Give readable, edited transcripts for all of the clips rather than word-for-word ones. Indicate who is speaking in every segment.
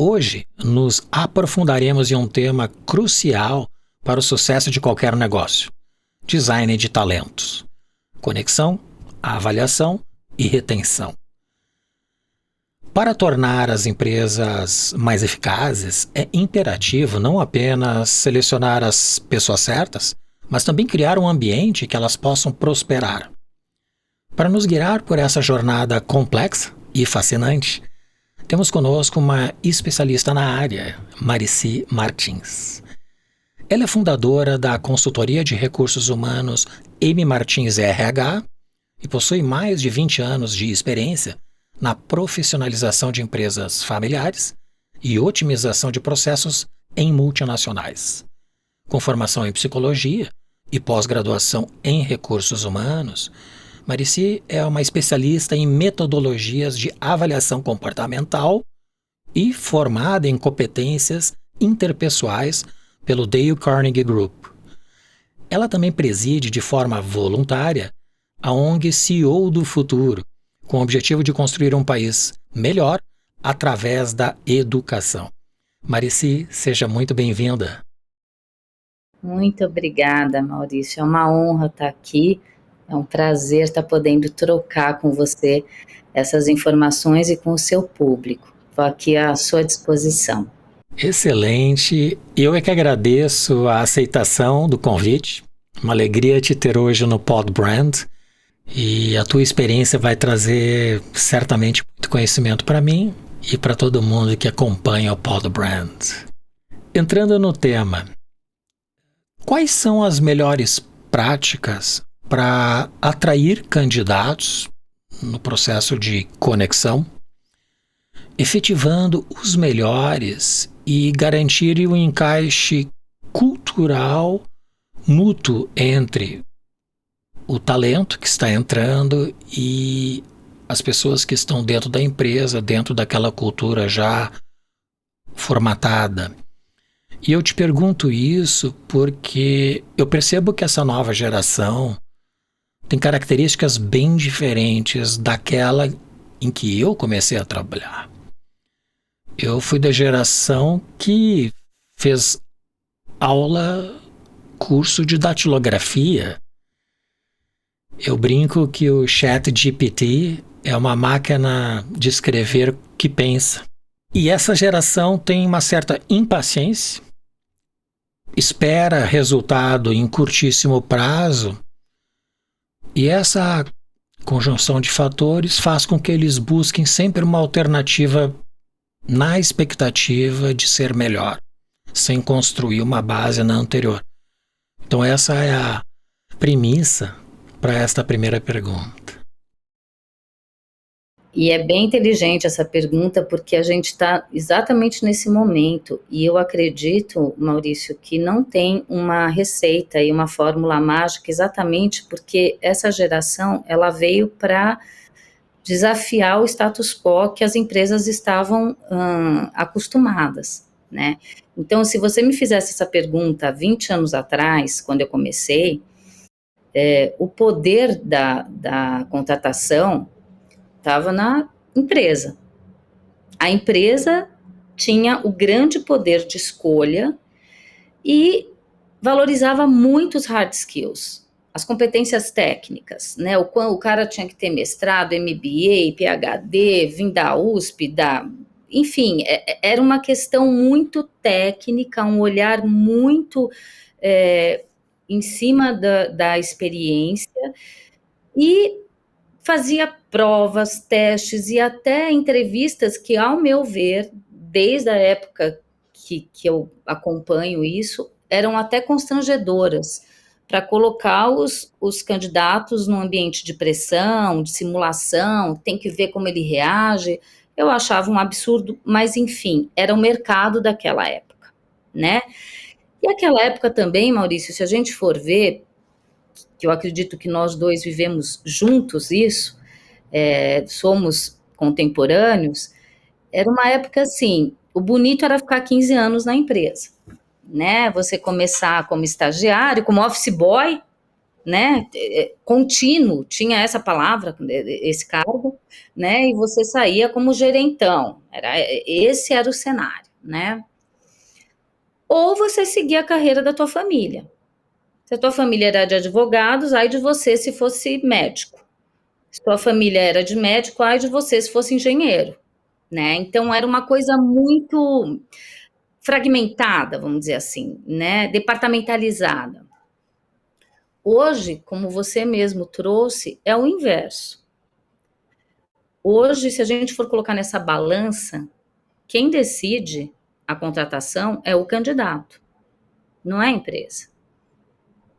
Speaker 1: Hoje, nos aprofundaremos em um tema crucial para o sucesso de qualquer negócio: design de talentos, conexão, avaliação e retenção. Para tornar as empresas mais eficazes, é imperativo não apenas selecionar as pessoas certas, mas também criar um ambiente que elas possam prosperar. Para nos guiar por essa jornada complexa e fascinante, temos conosco uma especialista na área, Marici Martins. Ela é fundadora da consultoria de recursos humanos M. Martins RH e possui mais de 20 anos de experiência na profissionalização de empresas familiares e otimização de processos em multinacionais. Com formação em psicologia e pós-graduação em recursos humanos, Marici é uma especialista em metodologias de avaliação comportamental e formada em competências interpessoais pelo Dale Carnegie Group. Ela também preside de forma voluntária a ONG CEO do Futuro, com o objetivo de construir um país melhor através da educação. Marici, seja muito bem-vinda.
Speaker 2: Muito obrigada, Maurício. É uma honra estar aqui. É um prazer estar podendo trocar com você essas informações e com o seu público. Estou aqui à sua disposição.
Speaker 1: Excelente. Eu é que agradeço a aceitação do convite. Uma alegria te ter hoje no Pod Brand. E a tua experiência vai trazer certamente muito conhecimento para mim e para todo mundo que acompanha o Pod Brand. Entrando no tema, quais são as melhores práticas para atrair candidatos no processo de conexão, efetivando os melhores e garantir o encaixe cultural mútuo entre o talento que está entrando e as pessoas que estão dentro da empresa, dentro daquela cultura já formatada? E eu te pergunto isso porque eu percebo que essa nova geração tem características bem diferentes daquela em que eu comecei a trabalhar. Eu fui da geração que fez curso de datilografia. Eu brinco que o ChatGPT é uma máquina de escrever que pensa. E essa geração tem uma certa impaciência, espera resultado em curtíssimo prazo, e essa conjunção de fatores faz com que eles busquem sempre uma alternativa na expectativa de ser melhor, sem construir uma base na anterior. Então essa é a premissa para esta primeira pergunta.
Speaker 2: E é bem inteligente essa pergunta, porque a gente está exatamente nesse momento, e eu acredito, Maurício, que não tem uma receita e uma fórmula mágica, exatamente porque essa geração, ela veio para desafiar o status quo que as empresas estavam acostumadas, né? Então, se você me fizesse essa pergunta 20 anos atrás, quando eu comecei, o poder da contratação estava na empresa. A empresa tinha o grande poder de escolha e valorizava muito os hard skills, as competências técnicas, né? O cara tinha que ter mestrado, MBA, PhD, vir da USP, enfim, era uma questão muito técnica, um olhar muito em cima da experiência, e fazia provas, testes e até entrevistas que, ao meu ver, desde a época que eu acompanho isso, eram até constrangedoras, para colocar os candidatos num ambiente de pressão, de simulação, tem que ver como ele reage. Eu achava um absurdo, mas enfim, era o mercado daquela época, né? E aquela época também, Maurício, se a gente for ver, que eu acredito que nós dois vivemos juntos isso, somos contemporâneos, era uma época assim, o bonito era ficar 15 anos na empresa, né? Você começar como estagiário, como office boy, né? Contínuo, tinha essa palavra, esse cargo, né? E você saía como gerentão. Esse era o cenário, né? Ou você seguia a carreira da tua família. Se a tua família era de advogados, ai de você se fosse médico. Se tua família era de médico, ai de você se fosse engenheiro, né? Então era uma coisa muito fragmentada, vamos dizer assim, né? Departamentalizada. Hoje, como você mesmo trouxe, é o inverso. Hoje, se a gente for colocar nessa balança, quem decide a contratação é o candidato, não é a empresa.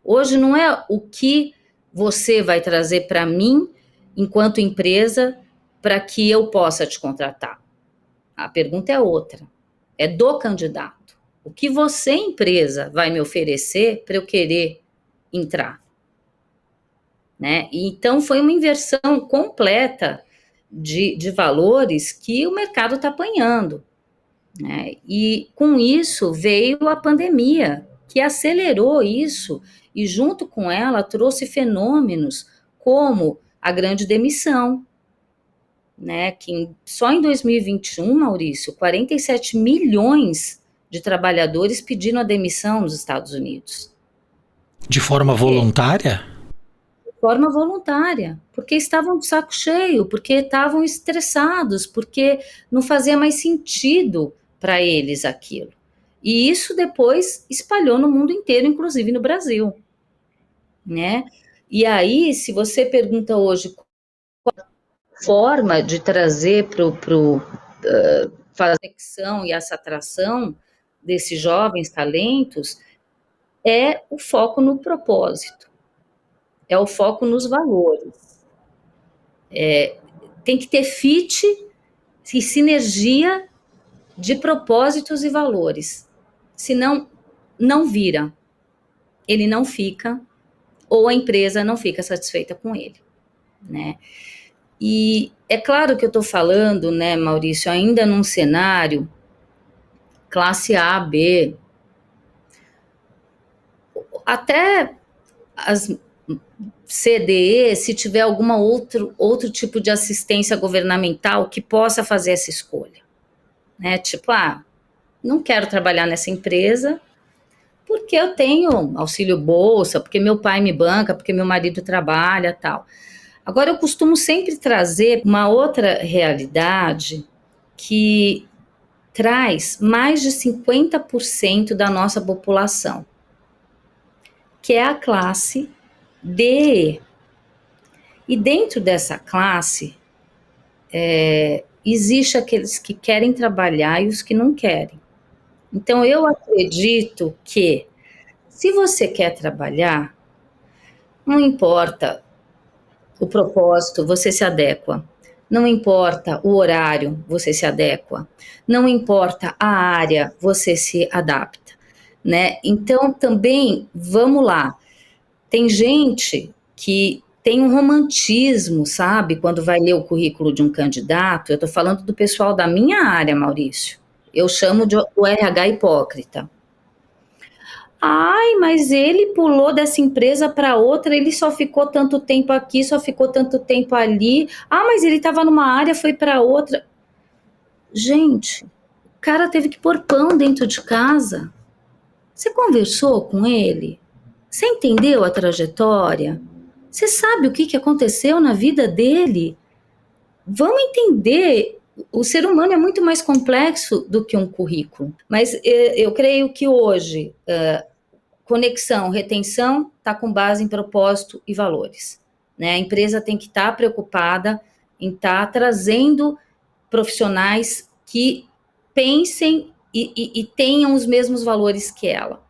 Speaker 2: Hoje não é o que você vai trazer para mim, enquanto empresa, para que eu possa te contratar. A pergunta é outra, é do candidato. O que você, empresa, vai me oferecer para eu querer entrar? Né? Então, foi uma inversão completa de valores que o mercado está apanhando. Né? E com isso veio a pandemia, que acelerou isso e junto com ela trouxe fenômenos como a grande demissão, né? Que só em 2021, Maurício, 47 milhões de trabalhadores pediram a demissão nos Estados Unidos.
Speaker 1: De forma voluntária?
Speaker 2: De forma voluntária, porque estavam de saco cheio, porque estavam estressados, porque não fazia mais sentido para eles aquilo. E isso depois espalhou no mundo inteiro, inclusive no Brasil, né? E aí, se você pergunta hoje qual a forma de trazer para a conexão e essa atração desses jovens talentos, é o foco no propósito, é o foco nos valores. Tem que ter fit e sinergia de propósitos e valores. Senão, não vira. Ele não fica, ou a empresa não fica satisfeita com ele, né? E é claro que eu estou falando, né, Maurício, ainda num cenário classe A, B, até as CDE, se tiver alguma outro tipo de assistência governamental que possa fazer essa escolha, né? Tipo, não quero trabalhar nessa empresa porque eu tenho auxílio bolsa, porque meu pai me banca, porque meu marido trabalha, tal. Agora, eu costumo sempre trazer uma outra realidade que traz mais de 50% da nossa população, que é a classe DE. E dentro dessa classe, existe aqueles que querem trabalhar e os que não querem. Então, eu acredito que, se você quer trabalhar, não importa o propósito, você se adequa. Não importa o horário, você se adequa. Não importa a área, você se adapta, né? Então, também, vamos lá. Tem gente que tem um romantismo, sabe? Quando vai ler o currículo de um candidato, eu estou falando do pessoal da minha área, Maurício. Eu chamo de o RH hipócrita. Ai, mas ele pulou dessa empresa para outra, ele só ficou tanto tempo aqui, só ficou tanto tempo ali. Mas ele estava numa área, foi para outra. Gente, o cara teve que pôr pão dentro de casa. Você conversou com ele? Você entendeu a trajetória? Você sabe o que aconteceu na vida dele? Vamos entender. O ser humano é muito mais complexo do que um currículo. Mas eu creio que hoje, conexão, retenção, está com base em propósito e valores. Né? A empresa tem que estar preocupada em estar trazendo profissionais que pensem e tenham os mesmos valores que ela.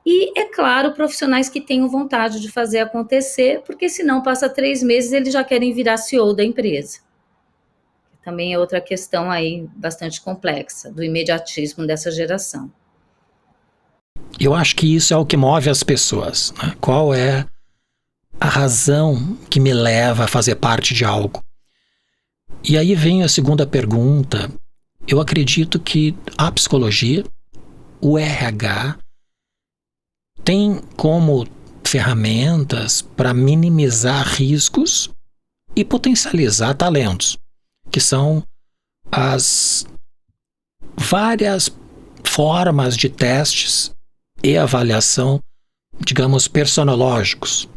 Speaker 2: E, é claro, profissionais que tenham vontade de fazer acontecer, porque senão passa 3 meses eles já querem virar CEO da empresa. Também é outra questão aí bastante complexa, do imediatismo dessa geração.
Speaker 1: Eu acho que isso é o que move as pessoas, né? Qual é a razão que me leva a fazer parte de algo? E aí vem a segunda pergunta. Eu acredito que a psicologia, o RH, tem como ferramentas para minimizar riscos e potencializar talentos, que são as várias formas de testes e avaliação, digamos, personológicos.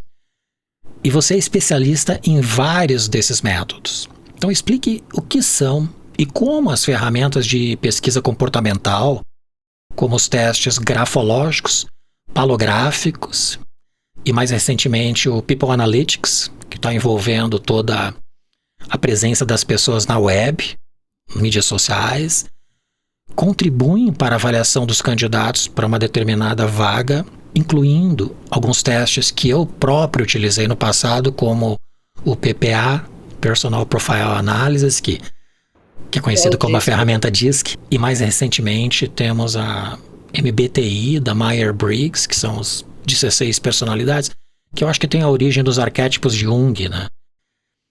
Speaker 1: E você é especialista em vários desses métodos. Então explique o que são e como as ferramentas de pesquisa comportamental, como os testes grafológicos, palográficos e mais recentemente o People Analytics, que está envolvendo toda a presença das pessoas na web, mídias sociais, contribuem para a avaliação dos candidatos para uma determinada vaga, incluindo alguns testes que eu próprio utilizei no passado, como o PPA, Personal Profile Analysis, que é conhecido como a ferramenta DISC, e mais recentemente temos a MBTI da Myers-Briggs, que são os 16 personalidades, que eu acho que tem a origem dos arquétipos de Jung, né?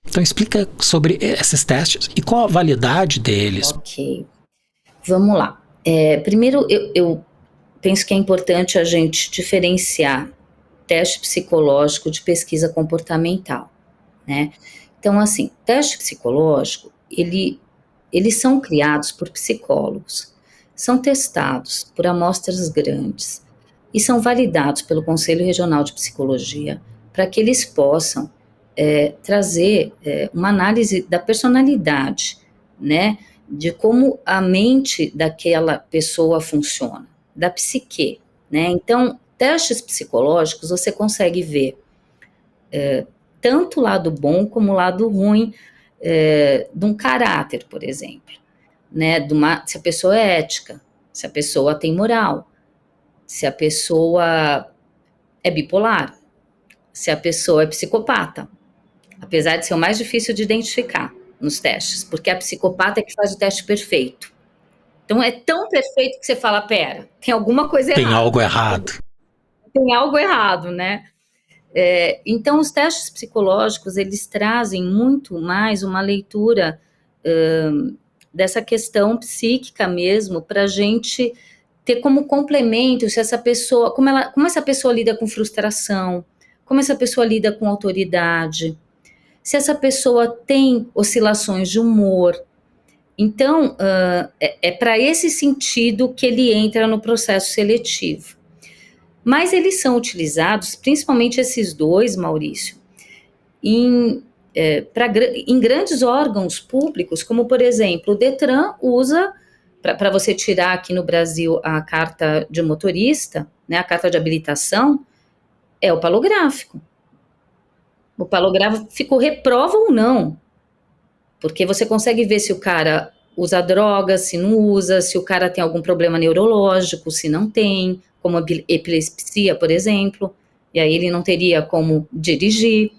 Speaker 1: Então explica sobre esses testes e qual a validade deles.
Speaker 2: Ok, vamos lá. Primeiro, eu penso que é importante a gente diferenciar teste psicológico de pesquisa comportamental, né? Então, assim, teste psicológico, eles são criados por psicólogos, são testados por amostras grandes e são validados pelo Conselho Regional de Psicologia para que eles possam trazer uma análise da personalidade, né, de como a mente daquela pessoa funciona, da psique, né? Então, testes psicológicos você consegue ver tanto o lado bom como o lado ruim de um caráter, por exemplo, né? Se a pessoa é ética, se a pessoa tem moral, se a pessoa é bipolar, se a pessoa é psicopata, apesar de ser o mais difícil de identificar nos testes, porque a psicopata é que faz o teste perfeito. Então é tão perfeito que você fala, pera, tem alguma coisa errada.
Speaker 1: Tem algo errado.
Speaker 2: Tem algo errado, né? Então os testes psicológicos, eles trazem muito mais uma leitura dessa questão psíquica mesmo, para a gente ter como complemento se essa pessoa, como essa pessoa lida com frustração, como essa pessoa lida com autoridade, se essa pessoa tem oscilações de humor. Então, é para esse sentido que ele entra no processo seletivo. Mas eles são utilizados, principalmente esses dois, Maurício, em grandes órgãos públicos, como, por exemplo, o Detran usa, para você tirar aqui no Brasil a carta de motorista, né, a carta de habilitação, é o palográfico. O palográfico reprova ou não, porque você consegue ver se o cara usa droga, se não usa, se o cara tem algum problema neurológico, se não tem, como a epilepsia, por exemplo, e aí ele não teria como dirigir.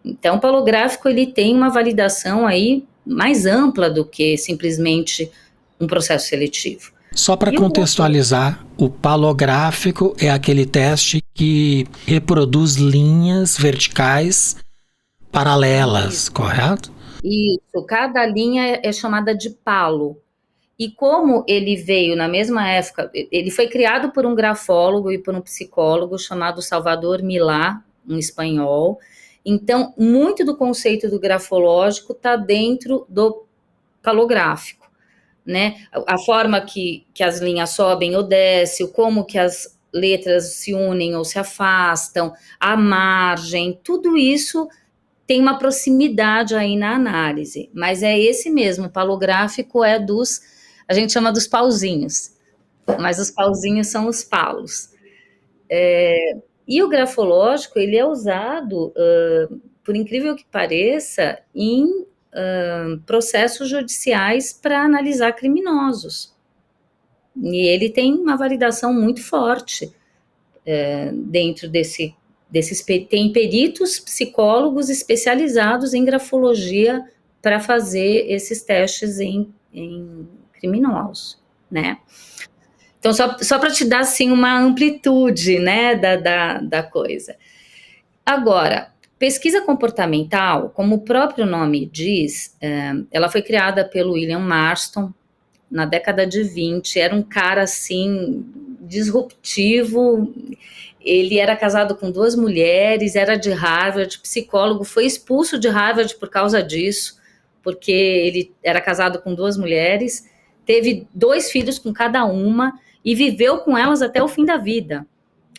Speaker 2: Então, o palográfico, ele tem uma validação aí mais ampla do que simplesmente um processo seletivo.
Speaker 1: Só para contextualizar, o palográfico é aquele teste que reproduz linhas verticais paralelas, correto?
Speaker 2: Isso, cada linha é chamada de palo. E como ele veio na mesma época, ele foi criado por um grafólogo e por um psicólogo chamado Salvador Milá, um espanhol. Então, muito do conceito do grafológico está dentro do palográfico, né? A forma que as linhas sobem ou descem, como que as letras se unem ou se afastam, a margem, tudo isso tem uma proximidade aí na análise, mas é esse mesmo, o palográfico é a gente chama dos pauzinhos, mas os pauzinhos são os palos. E o grafológico, ele é usado, por incrível que pareça, em processos judiciais para analisar criminosos. E ele tem uma validação muito forte dentro tem peritos psicólogos especializados em grafologia para fazer esses testes em criminosos, né? Então, só para te dar, assim, uma amplitude, né, da coisa. Agora, pesquisa comportamental, como o próprio nome diz, ela foi criada pelo William Marston na década de 20, era um cara, assim, disruptivo, Ele era casado com 2 mulheres, era de Harvard, psicólogo, foi expulso de Harvard por causa disso, porque ele era casado com 2 mulheres, teve 2 filhos com cada uma e viveu com elas até o fim da vida.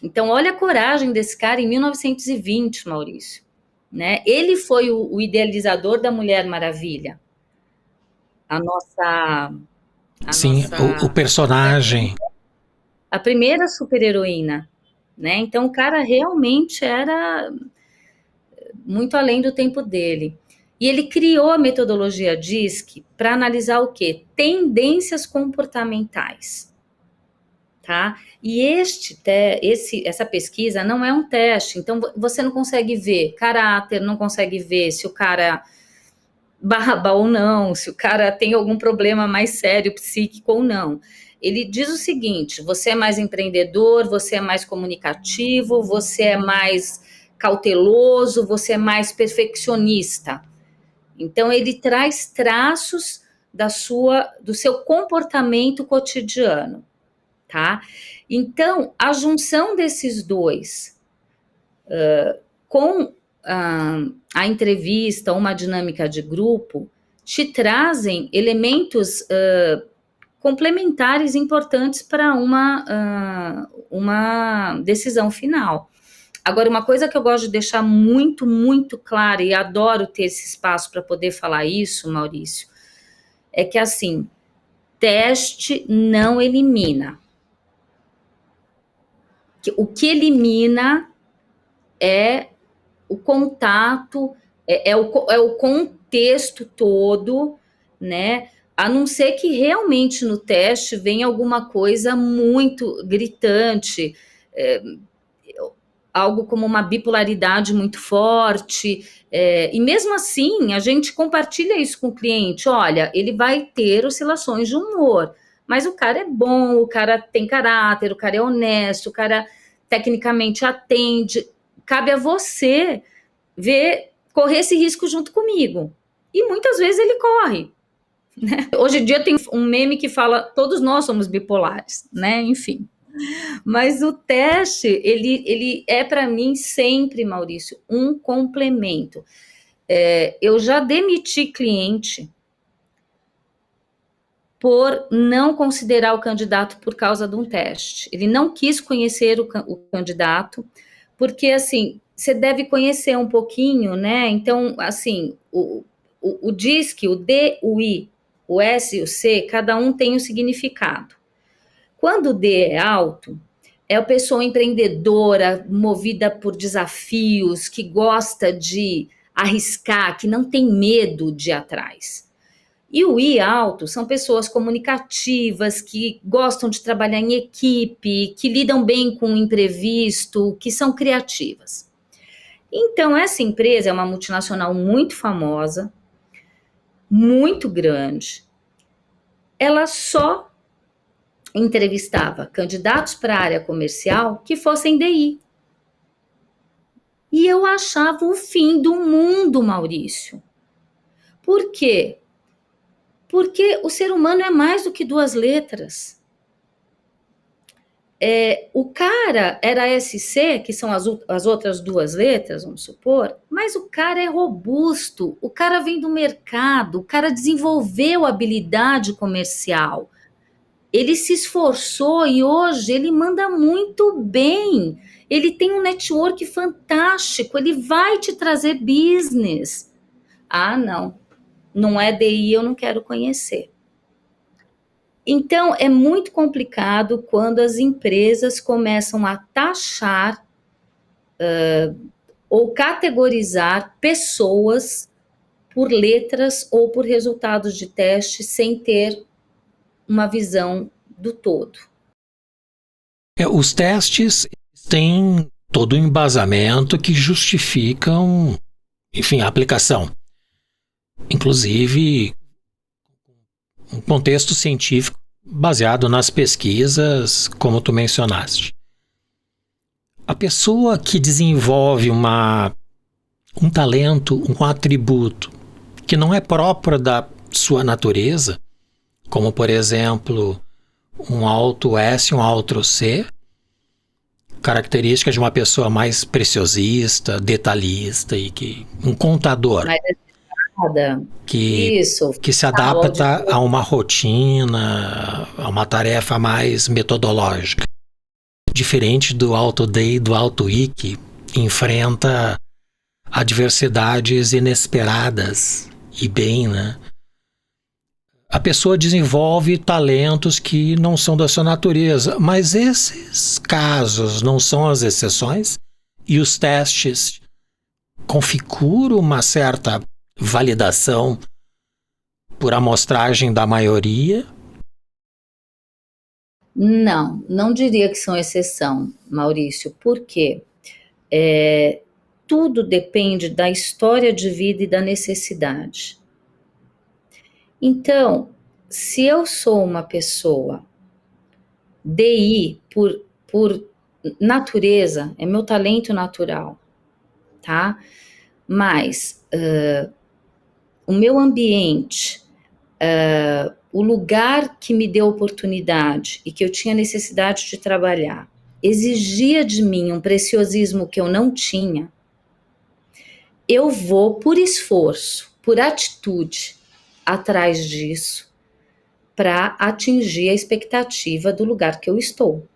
Speaker 2: Então, olha a coragem desse cara em 1920, Maurício. Né? Ele foi o idealizador da Mulher Maravilha.
Speaker 1: Sim, o personagem.
Speaker 2: A primeira super-heroína. Né? Então, o cara realmente era muito além do tempo dele. E ele criou a metodologia DISC para analisar o quê? Tendências comportamentais. Tá? E essa pesquisa não é um teste, então você não consegue ver caráter, não consegue ver se o cara barba ou não, se o cara tem algum problema mais sério, psíquico ou não. Ele diz o seguinte: você é mais empreendedor, você é mais comunicativo, você é mais cauteloso, você é mais perfeccionista. Então ele traz traços do seu comportamento cotidiano. Tá? Então, a junção desses dois com a entrevista, uma dinâmica de grupo, te trazem elementos complementares importantes para uma decisão final. Agora, uma coisa que eu gosto de deixar muito, muito clara, e adoro ter esse espaço para poder falar isso, Maurício, é que, assim, teste não elimina. O que elimina é o contato, é o contexto todo, né? A não ser que realmente no teste venha alguma coisa muito gritante, algo como uma bipolaridade muito forte, e mesmo assim a gente compartilha isso com o cliente. Olha, ele vai ter oscilações de humor, mas o cara é bom, o cara tem caráter, o cara é honesto, o cara tecnicamente atende. Cabe a você correr esse risco junto comigo. E muitas vezes ele corre. Né? Hoje em dia tem um meme que fala, todos nós somos bipolares, né? Enfim. Mas o teste, ele é para mim sempre, Maurício, um complemento. Eu já demiti cliente por não considerar o candidato por causa de um teste. Ele não quis conhecer o candidato, porque, assim, você deve conhecer um pouquinho, né? Então, assim, o DISC, o D, o I, o S e o C, cada um tem um significado. Quando o D é alto, é a pessoa empreendedora, movida por desafios, que gosta de arriscar, que não tem medo de ir atrás. E o I alto são pessoas comunicativas, que gostam de trabalhar em equipe, que lidam bem com o imprevisto, que são criativas. Então, essa empresa é uma multinacional muito famosa, muito grande. Ela só entrevistava candidatos para a área comercial que fossem DI. E eu achava o fim do mundo, Maurício. Por quê? Porque o ser humano é mais do que 2 letras. O cara era SC, que são as outras 2 letras, vamos supor, mas o cara é robusto, o cara vem do mercado, o cara desenvolveu habilidade comercial, ele se esforçou e hoje ele manda muito bem, ele tem um network fantástico, ele vai te trazer business. Ah, não é DI, eu não quero conhecer. Então, é muito complicado quando as empresas começam a taxar ou categorizar pessoas por letras ou por resultados de teste sem ter uma visão do todo.
Speaker 1: Os testes têm todo um embasamento que justificam, enfim, a aplicação. Inclusive, um contexto científico baseado nas pesquisas, como tu mencionaste. A pessoa que desenvolve um talento, um atributo que não é próprio da sua natureza, como, por exemplo, um alto S, um alto C, característica de uma pessoa mais preciosista, detalhista e que um contador
Speaker 2: mais educada.
Speaker 1: que
Speaker 2: Isso,
Speaker 1: que se
Speaker 2: fiscal,
Speaker 1: adapta
Speaker 2: auditor.
Speaker 1: a uma rotina, a uma tarefa mais metodológica, diferente do Alto D e do Alto I, que enfrenta adversidades inesperadas e bem, né? A pessoa desenvolve talentos que não são da sua natureza, mas esses casos não são as exceções e os testes configuram uma certa validação por amostragem da maioria.
Speaker 2: Não, não diria que são exceção, Maurício, porque tudo depende da história de vida e da necessidade. Então, se eu sou uma pessoa DI por natureza, é meu talento natural, tá? Mas o meu ambiente, o lugar que me deu oportunidade e que eu tinha necessidade de trabalhar, exigia de mim um preciosismo que eu não tinha, eu vou por esforço, por atitude, atrás disso, para atingir a expectativa do lugar que eu estou.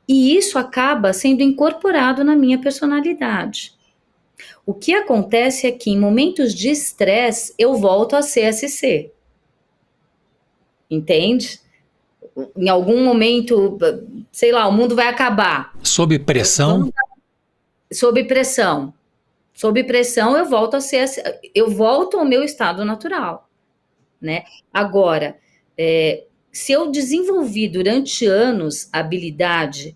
Speaker 2: E isso acaba sendo incorporado na minha personalidade. O que acontece é que em momentos de estresse eu volto a CSC. Entende? Em algum momento, sei lá, o mundo vai acabar.
Speaker 1: Sob pressão.
Speaker 2: Sob pressão. Sob pressão eu volto a eu volto ao meu estado natural, né? Agora, se eu desenvolvi durante anos a habilidade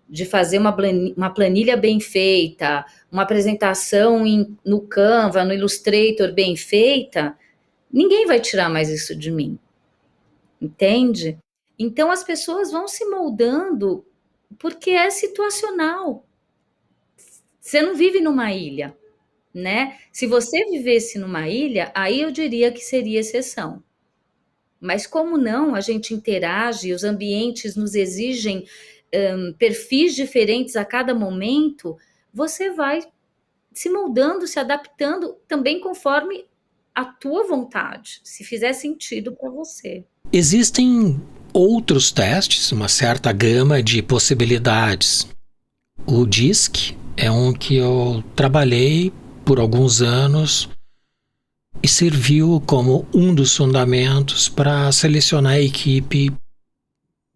Speaker 2: de fazer uma planilha bem feita, uma apresentação no Canva, no Illustrator bem feita, ninguém vai tirar mais isso de mim, entende? Então as pessoas vão se moldando porque é situacional. Você não vive numa ilha, né? Se você vivesse numa ilha, aí eu diria que seria exceção. Mas como não, a gente interage, os ambientes nos exigem perfis diferentes a cada momento, você vai se moldando, se adaptando também conforme a tua vontade, se fizer sentido para você.
Speaker 1: Existem outros testes, uma certa gama de possibilidades. O DISC é um que eu trabalhei por alguns anos e serviu como um dos fundamentos para selecionar a equipe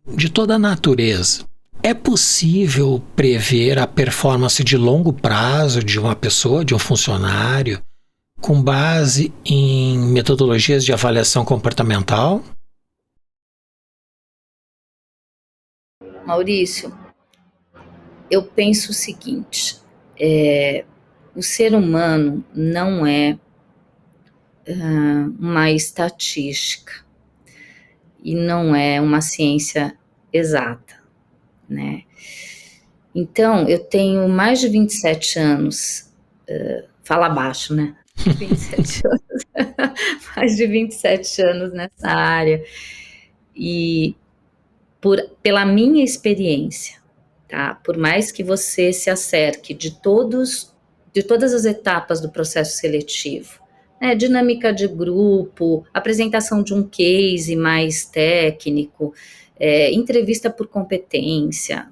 Speaker 1: de toda a natureza. É possível prever a performance de longo prazo de uma pessoa, de um funcionário, com base em metodologias de avaliação comportamental?
Speaker 2: Maurício, eu penso o seguinte, o ser humano não é uma estatística e não é uma ciência exata, né? Então, eu tenho mais de 27 anos, fala baixo, né? 27 anos, mais de 27 anos nessa área, e pela minha experiência, tá? Por mais que você se acerque de todas as etapas do processo seletivo, né? Dinâmica de grupo, apresentação de um case mais técnico, entrevista por competência,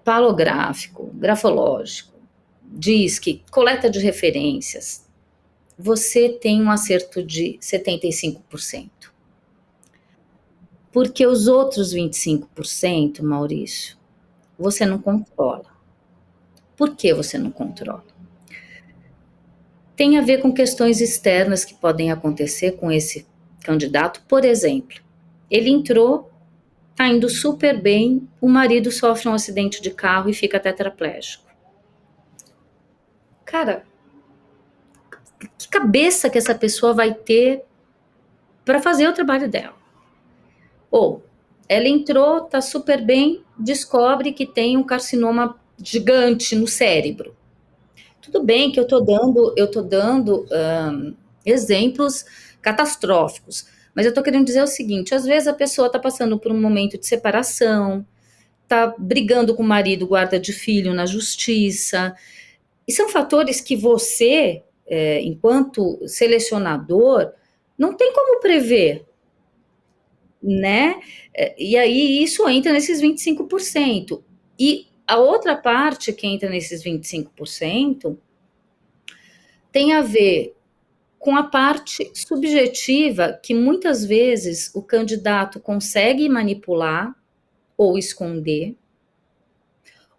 Speaker 2: palográfico, grafológico, DISC, coleta de referências, você tem um acerto de 75%. Porque os outros 25%, Maurício, você não controla. Por que você não controla? Tem a ver com questões externas que podem acontecer com esse candidato. Por exemplo, ele entrou, tá indo super bem, o marido sofre um acidente de carro e fica tetraplégico. Cara, que cabeça que essa pessoa vai ter para fazer o trabalho dela? Ou ela entrou, tá super bem, descobre que tem um carcinoma gigante no cérebro. Tudo bem que eu tô dando exemplos catastróficos, mas eu tô querendo dizer o seguinte: às vezes a pessoa tá passando por um momento de separação, tá brigando com o marido, guarda de filho na justiça. E são fatores que você, enquanto selecionador, não tem como prever, né? E aí isso entra nesses 25%. E a outra parte que entra nesses 25% tem a ver com a parte subjetiva que muitas vezes o candidato consegue manipular ou esconder,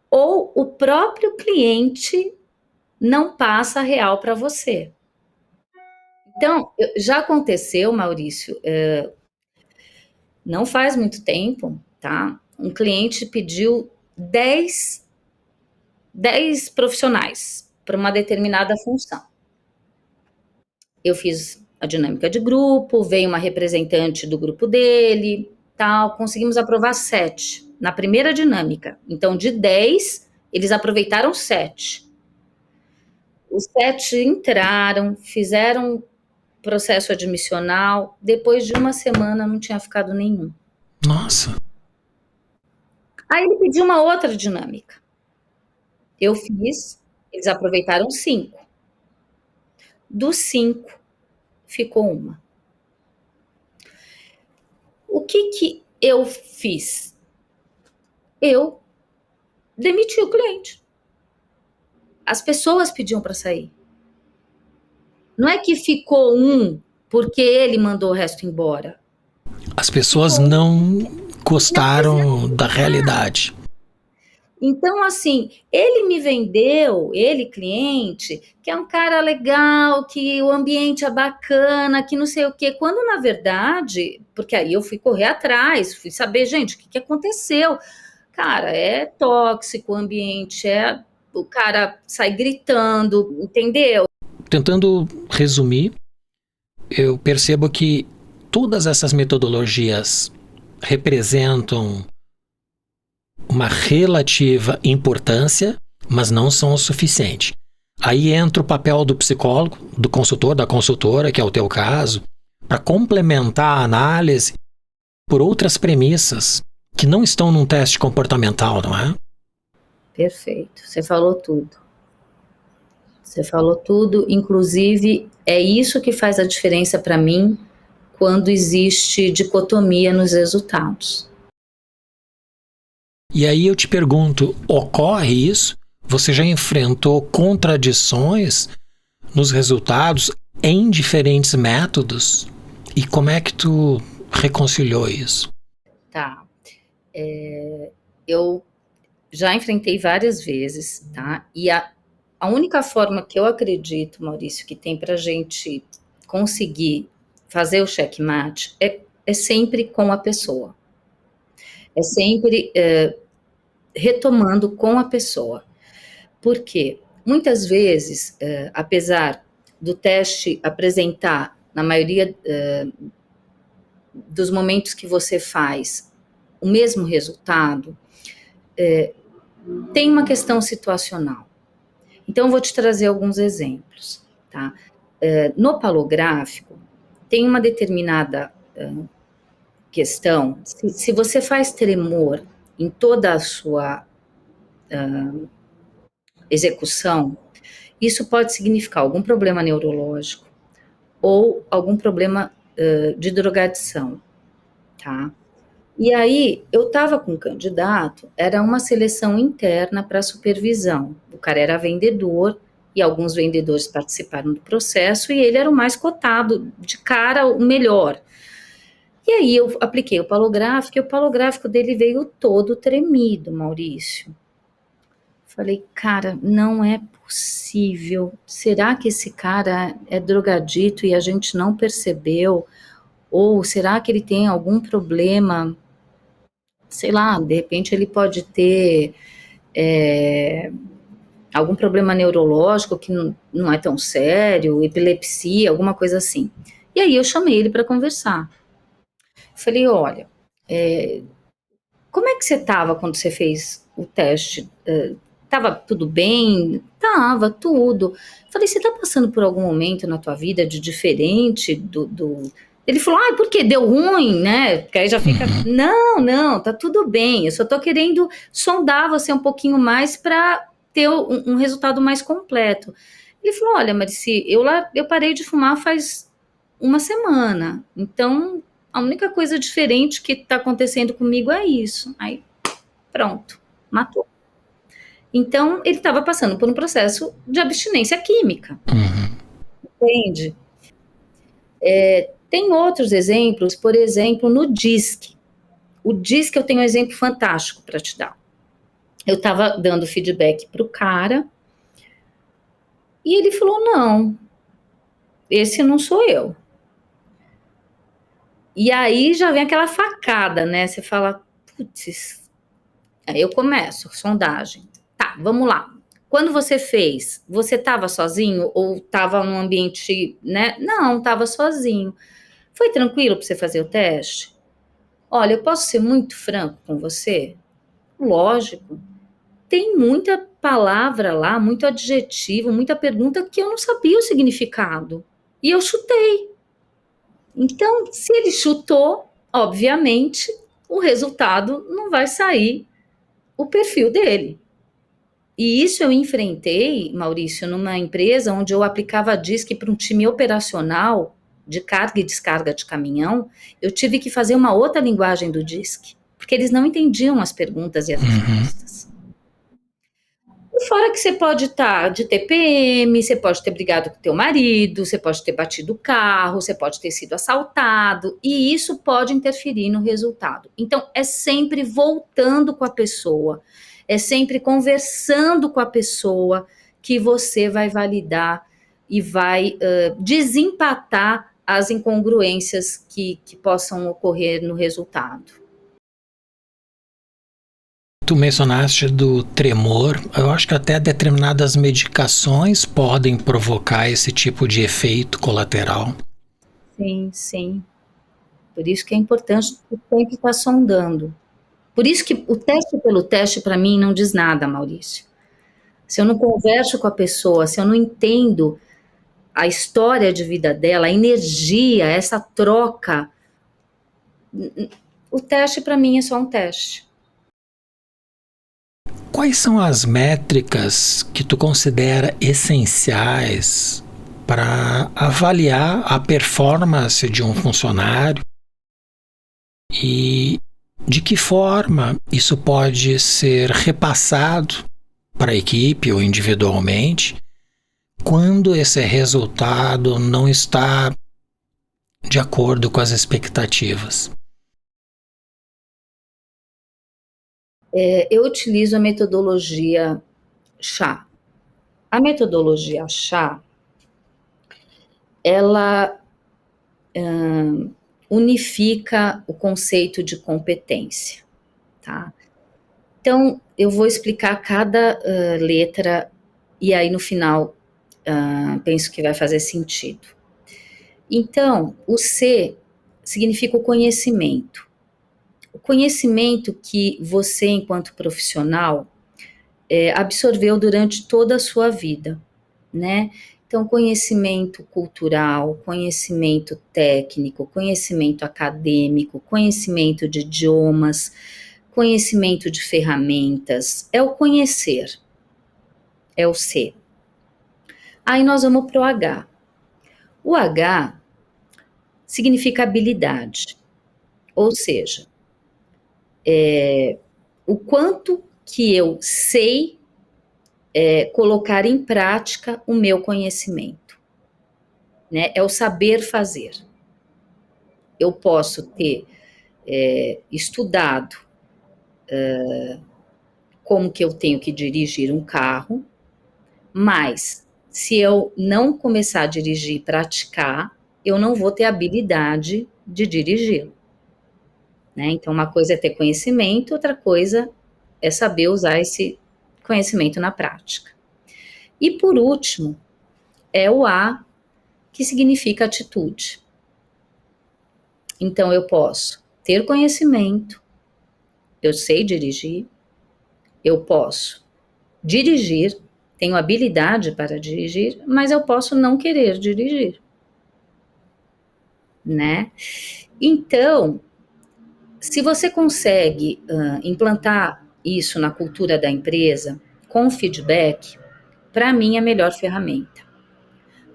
Speaker 2: ou o próprio cliente não passa a real para você. Então, já aconteceu, Maurício, não faz muito tempo, tá? Um cliente pediu 10 profissionais para uma determinada função. Eu fiz a dinâmica de grupo, veio uma representante do grupo dele, tal, conseguimos aprovar 7 na primeira dinâmica. Então, de 10, eles aproveitaram 7. Os 7 entraram, fizeram processo admissional, depois de uma semana não tinha ficado nenhum.
Speaker 1: Nossa.
Speaker 2: Aí ele pediu uma outra dinâmica. Eu fiz, eles aproveitaram 5. Dos 5, ficou uma. O que eu fiz? Eu demiti o cliente. As pessoas pediam para sair. Não é que ficou um porque ele mandou o resto embora.
Speaker 1: As pessoas não gostaram da realidade.
Speaker 2: Então, assim, ele me vendeu, ele, cliente, que é um cara legal, que o ambiente é bacana, que não sei o quê, quando na verdade, porque aí eu fui correr atrás, fui saber, gente, o que aconteceu? Cara, é tóxico o ambiente, o cara sai gritando, entendeu?
Speaker 1: Tentando resumir, eu percebo que todas essas metodologias representam uma relativa importância, mas não são o suficiente. Aí entra o papel do psicólogo, do consultor, da consultora, que é o teu caso, para complementar a análise por outras premissas que não estão num teste comportamental, não é?
Speaker 2: Perfeito, você falou tudo. Você falou tudo, inclusive é isso que faz a diferença para mim quando existe dicotomia nos resultados.
Speaker 1: E aí eu te pergunto, ocorre isso? Você já enfrentou contradições nos resultados em diferentes métodos? E como é que tu reconciliou isso?
Speaker 2: Tá. Eu já enfrentei várias vezes, tá? E a única forma que eu acredito, Maurício, que tem para a gente conseguir fazer o checkmate é sempre com a pessoa. É sempre retomando com a pessoa. Por quê? Muitas vezes, apesar do teste apresentar, na maioria dos momentos que você faz, o mesmo resultado, tem uma questão situacional. Então, eu vou te trazer alguns exemplos, tá? No palográfico, tem uma determinada questão, se você faz tremor em toda a sua execução, isso pode significar algum problema neurológico ou algum problema de drogadição, tá? E aí, eu estava com um candidato, era uma seleção interna para supervisão. O cara era vendedor e alguns vendedores participaram do processo e ele era o mais cotado, de cara o melhor. E aí eu apliquei o palográfico e o palográfico dele veio todo tremido, Maurício. Falei, cara, não é possível. Será que esse cara é drogadito e a gente não percebeu? Ou será que ele tem algum problema? Sei lá, de repente ele pode ter algum problema neurológico que não é tão sério, epilepsia, alguma coisa assim. E aí eu chamei ele para conversar. Falei, olha, como é que você estava quando você fez o teste? Tava tudo bem? Tava, tudo. Falei, você está passando por algum momento na tua vida de diferente Ele falou, por que deu ruim, né? Porque aí já fica, não, tá tudo bem, eu só tô querendo sondar você um pouquinho mais para ter um resultado mais completo. Ele falou, olha, Marici, eu parei de fumar faz uma semana, então a única coisa diferente que tá acontecendo comigo é isso. Aí, pronto, matou. Então, ele estava passando por um processo de abstinência química, entende? Tem outros exemplos, por exemplo, no DISC. O DISC eu tenho um exemplo fantástico para te dar. Eu estava dando feedback para o cara e ele falou, não, esse não sou eu. E aí já vem aquela facada, né? Você fala, putz, aí eu começo, sondagem. Tá, vamos lá. Quando você fez, você estava sozinho ou estava num ambiente, né? Não, estava sozinho. Foi tranquilo para você fazer o teste? Olha, eu posso ser muito franco com você? Lógico. Tem muita palavra lá, muito adjetivo, muita pergunta que eu não sabia o significado. E eu chutei. Então, se ele chutou, obviamente, o resultado não vai sair o perfil dele. E isso eu enfrentei, Maurício, numa empresa onde eu aplicava DISC para um time operacional de carga e descarga de caminhão. Eu tive que fazer uma outra linguagem do DISC, porque eles não entendiam as perguntas e as respostas. E fora que você pode estar de TPM, você pode ter brigado com teu marido, você pode ter batido o carro, você pode ter sido assaltado, e isso pode interferir no resultado. Então, é sempre voltando com a pessoa, é sempre conversando com a pessoa que você vai validar e vai desempatar as incongruências que possam ocorrer no resultado.
Speaker 1: Tu mencionaste do tremor. Eu acho que até determinadas medicações podem provocar esse tipo de efeito colateral.
Speaker 2: Sim, sim. Por isso que é importante sempre estar sondando. Por isso que o teste pelo teste, para mim, não diz nada, Maurício. Se eu não converso com a pessoa, se eu não entendo a história de vida dela, a energia, essa troca, o teste para mim é só um teste.
Speaker 1: Quais são as métricas que tu considera essenciais para avaliar a performance de um funcionário e de que forma isso pode ser repassado para a equipe ou individualmente quando esse resultado não está de acordo com as expectativas?
Speaker 2: Eu utilizo a metodologia chá. A metodologia chá, ela unifica o conceito de competência, tá? Então, eu vou explicar cada letra e aí no final penso que vai fazer sentido. Então, o C significa o conhecimento. O conhecimento que você, enquanto profissional, absorveu durante toda a sua vida, né? Então, conhecimento cultural, conhecimento técnico, conhecimento acadêmico, conhecimento de idiomas, conhecimento de ferramentas, é o conhecer, é o C. Aí nós vamos para o H. O H significa habilidade, ou seja, o quanto que eu sei colocar em prática o meu conhecimento, né? É o saber fazer. Eu posso ter estudado como que eu tenho que dirigir um carro, mas se eu não começar a dirigir e praticar, eu não vou ter habilidade de dirigi-lo, né? Então, uma coisa é ter conhecimento, outra coisa é saber usar esse conhecimento na prática. E por último, é o A, que significa atitude. Então, eu posso ter conhecimento, eu sei dirigir, eu posso dirigir, tenho habilidade para dirigir, mas eu posso não querer dirigir. né? Então, se você consegue implantar isso na cultura da empresa com feedback, para mim é a melhor ferramenta.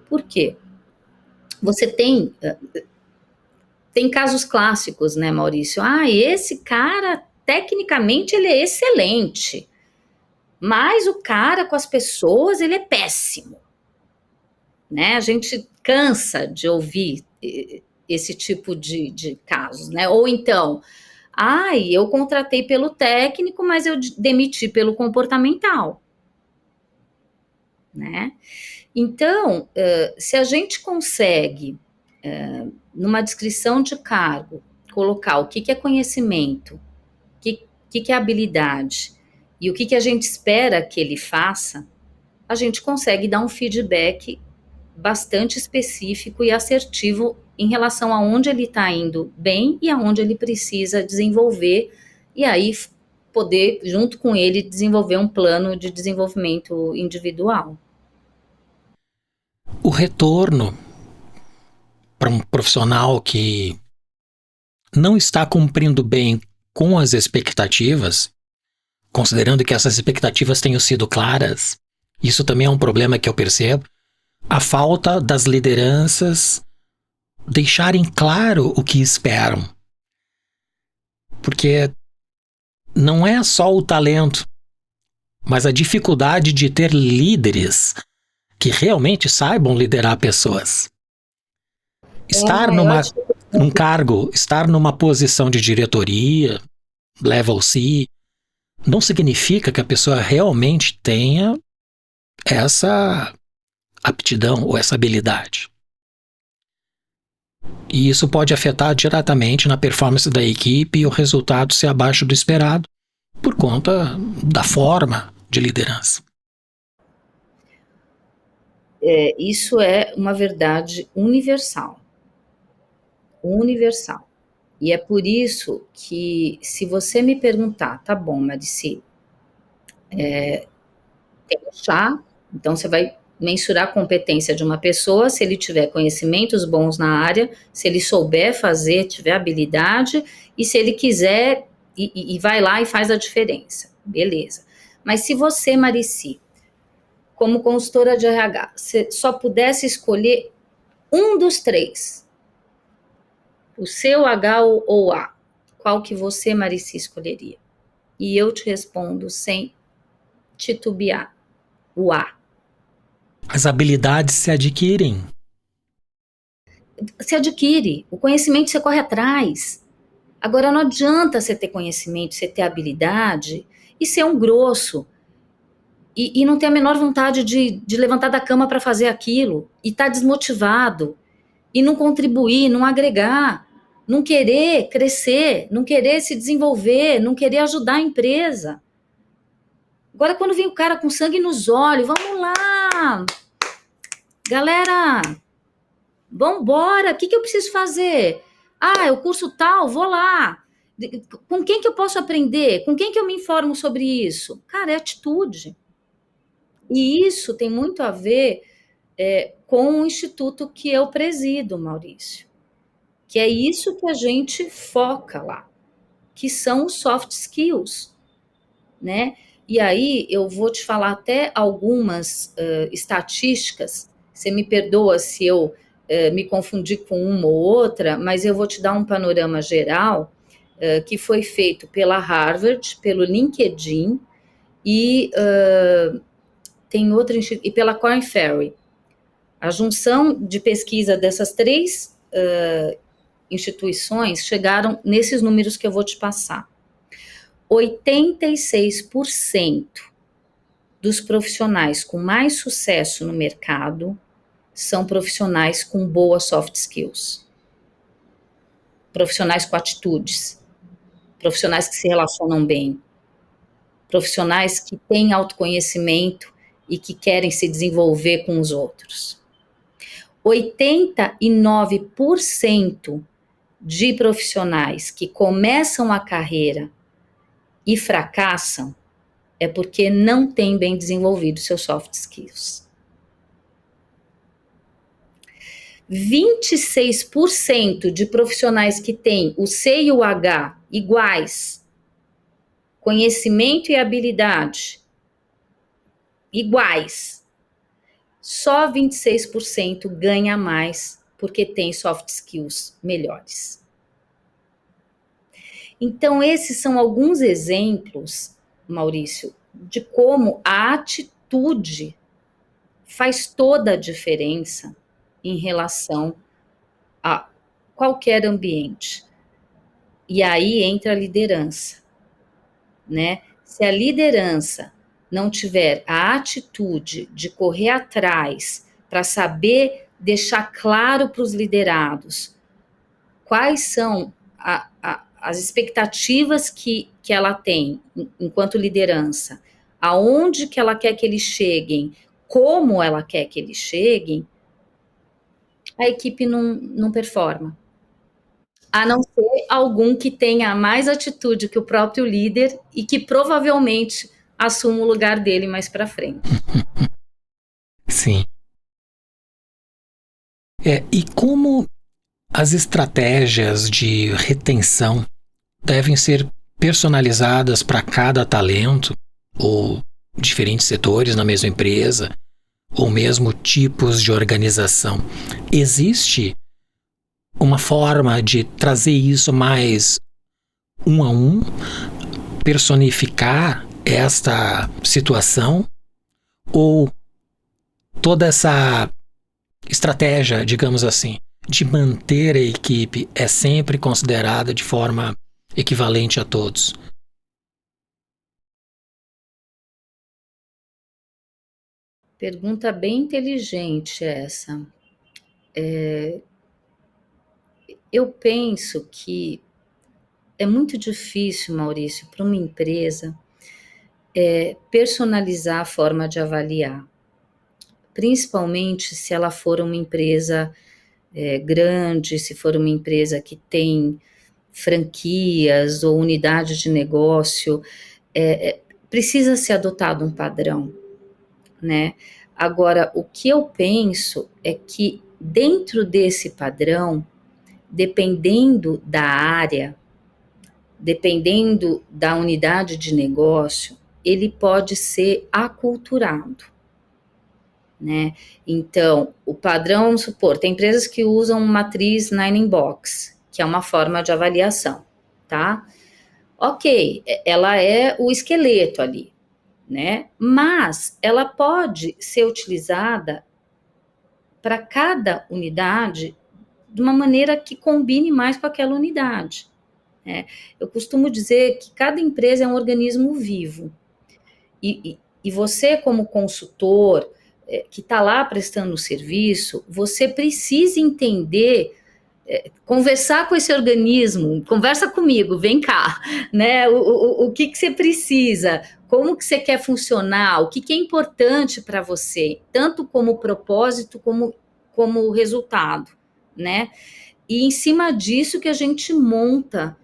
Speaker 2: Por quê? Você tem casos clássicos, né, Maurício? Ah, esse cara, tecnicamente, ele é excelente, mas o cara com as pessoas, ele é péssimo, né? A gente cansa de ouvir esse tipo de casos, né? Ou então, ai, eu contratei pelo técnico, mas eu demiti pelo comportamental, né? Então, se a gente consegue, numa descrição de cargo, colocar o que é conhecimento, o que é habilidade e o que a gente espera que ele faça, a gente consegue dar um feedback bastante específico e assertivo em relação a onde ele está indo bem e aonde ele precisa desenvolver, e aí poder, junto com ele, desenvolver um plano de desenvolvimento individual.
Speaker 1: O retorno para um profissional que não está cumprindo bem com as expectativas, considerando que essas expectativas tenham sido claras, isso também é um problema que eu percebo. A falta das lideranças deixarem claro o que esperam. Porque não é só o talento, mas a dificuldade de ter líderes que realmente saibam liderar pessoas.
Speaker 2: É a
Speaker 1: Estar
Speaker 2: maior
Speaker 1: num
Speaker 2: dificuldade.
Speaker 1: cargo, estar numa posição de diretoria, level C, não significa que a pessoa realmente tenha essa aptidão ou essa habilidade. E isso pode afetar diretamente na performance da equipe e o resultado ser abaixo do esperado por conta da forma de liderança.
Speaker 2: Isso é uma verdade universal. Universal. E é por isso que, se você me perguntar, tá bom, Marici, tem um chá, então você vai mensurar a competência de uma pessoa, se ele tiver conhecimentos bons na área, se ele souber fazer, tiver habilidade, e se ele quiser, e vai lá e faz a diferença. Beleza. Mas se você, Marici, como consultora de RH, se só pudesse escolher um dos três, o seu H ou A, qual que você, Marici, escolheria? E eu te respondo sem titubear, o A.
Speaker 1: As habilidades se adquirem.
Speaker 2: Você adquire, o conhecimento você corre atrás. Agora, não adianta você ter conhecimento, você ter habilidade e ser um grosso e não ter a menor vontade de levantar da cama para fazer aquilo e estar desmotivado e não contribuir, não agregar, não querer crescer, não querer se desenvolver, não querer ajudar a empresa. Agora, quando vem o cara com sangue nos olhos, vamos lá, galera, vambora, o que eu preciso fazer? Ah, o curso tal, vou lá. Com quem que eu posso aprender? Com quem que eu me informo sobre isso? Cara, é atitude. E isso tem muito a ver com o instituto que eu presido, Maurício. Que é isso que a gente foca lá, que são os soft skills, né? E aí eu vou te falar até algumas estatísticas. Você me perdoa se eu me confundir com uma ou outra, mas eu vou te dar um panorama geral que foi feito pela Harvard, pelo LinkedIn e tem outra e pela Korn Ferry. A junção de pesquisa dessas três instituições chegaram nesses números que eu vou te passar. 86% dos profissionais com mais sucesso no mercado são profissionais com boas soft skills, profissionais com atitudes, profissionais que se relacionam bem, profissionais que têm autoconhecimento e que querem se desenvolver com os outros. 89% de profissionais que começam a carreira e fracassam é porque não têm bem desenvolvido seus soft skills. 26% de profissionais que têm o C e o H iguais, conhecimento e habilidade iguais, só 26% ganha mais porque tem soft skills melhores. Então, esses são alguns exemplos, Maurício, de como a atitude faz toda a diferença em relação a qualquer ambiente. E aí entra a liderança, né? Se a liderança não tiver a atitude de correr atrás para saber deixar claro para os liderados quais são as expectativas que ela tem enquanto liderança, aonde que ela quer que eles cheguem, como ela quer que eles cheguem, a equipe não performa. A não ser algum que tenha mais atitude que o próprio líder e que provavelmente assuma o lugar dele mais para frente.
Speaker 1: Sim. E como as estratégias de retenção devem ser personalizadas para cada talento ou diferentes setores na mesma empresa ou mesmo tipos de organização? Existe uma forma de trazer isso mais um a um, personificar esta situação, ou toda essa estratégia, digamos assim, de manter a equipe é sempre considerada de forma equivalente a todos?
Speaker 2: Pergunta bem inteligente essa. Eu penso que é muito difícil, Maurício, para uma empresa personalizar a forma de avaliar, principalmente se ela for uma empresa grande, se for uma empresa que tem franquias ou unidade de negócio, precisa ser adotado um padrão, né? Agora, o que eu penso é que dentro desse padrão, dependendo da área, dependendo da unidade de negócio, ele pode ser aculturado, né? Então, o padrão, vamos supor, tem empresas que usam matriz 9-in-box, que é uma forma de avaliação, tá? Ok, ela é o esqueleto ali, né? Mas ela pode ser utilizada para cada unidade de uma maneira que combine mais com aquela unidade. Eu costumo dizer que cada empresa é um organismo vivo. E você, como consultor, que está lá prestando o serviço, você precisa entender, conversar com esse organismo, conversa comigo, vem cá, né? O que você precisa, como que você quer funcionar, o que é importante para você, tanto como propósito como resultado, né? E em cima disso que a gente monta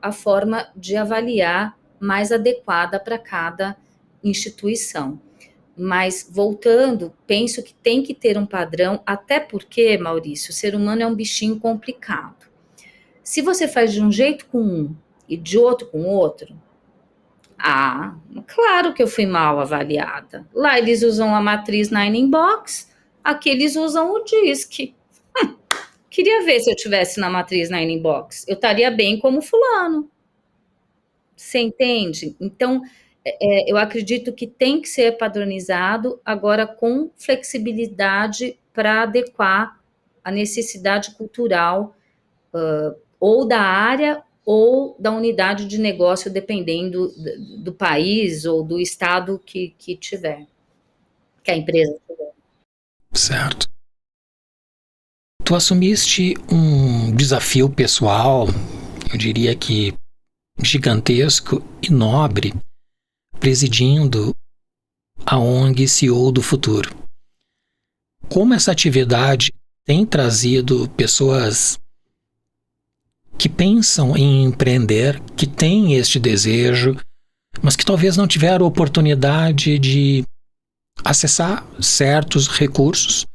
Speaker 2: a forma de avaliar mais adequada para cada instituição. Mas, voltando, penso que tem que ter um padrão, até porque, Maurício, o ser humano é um bichinho complicado. Se você faz de um jeito com um e de outro com outro, claro que eu fui mal avaliada. Lá eles usam a matriz 9-in-box, aqui eles usam o DISC. Queria ver se eu tivesse na matriz 9-in-box. Eu estaria bem como fulano. Você entende? Então, eu acredito que tem que ser padronizado, agora com flexibilidade para adequar a necessidade cultural ou da área ou da unidade de negócio, dependendo do país ou do estado que tiver, que a empresa tiver.
Speaker 1: Certo. Tu assumiste um desafio pessoal, eu diria que gigantesco e nobre, presidindo a ONG CEO do Futuro. Como essa atividade tem trazido pessoas que pensam em empreender, que têm este desejo, mas que talvez não tiveram oportunidade de acessar certos recursos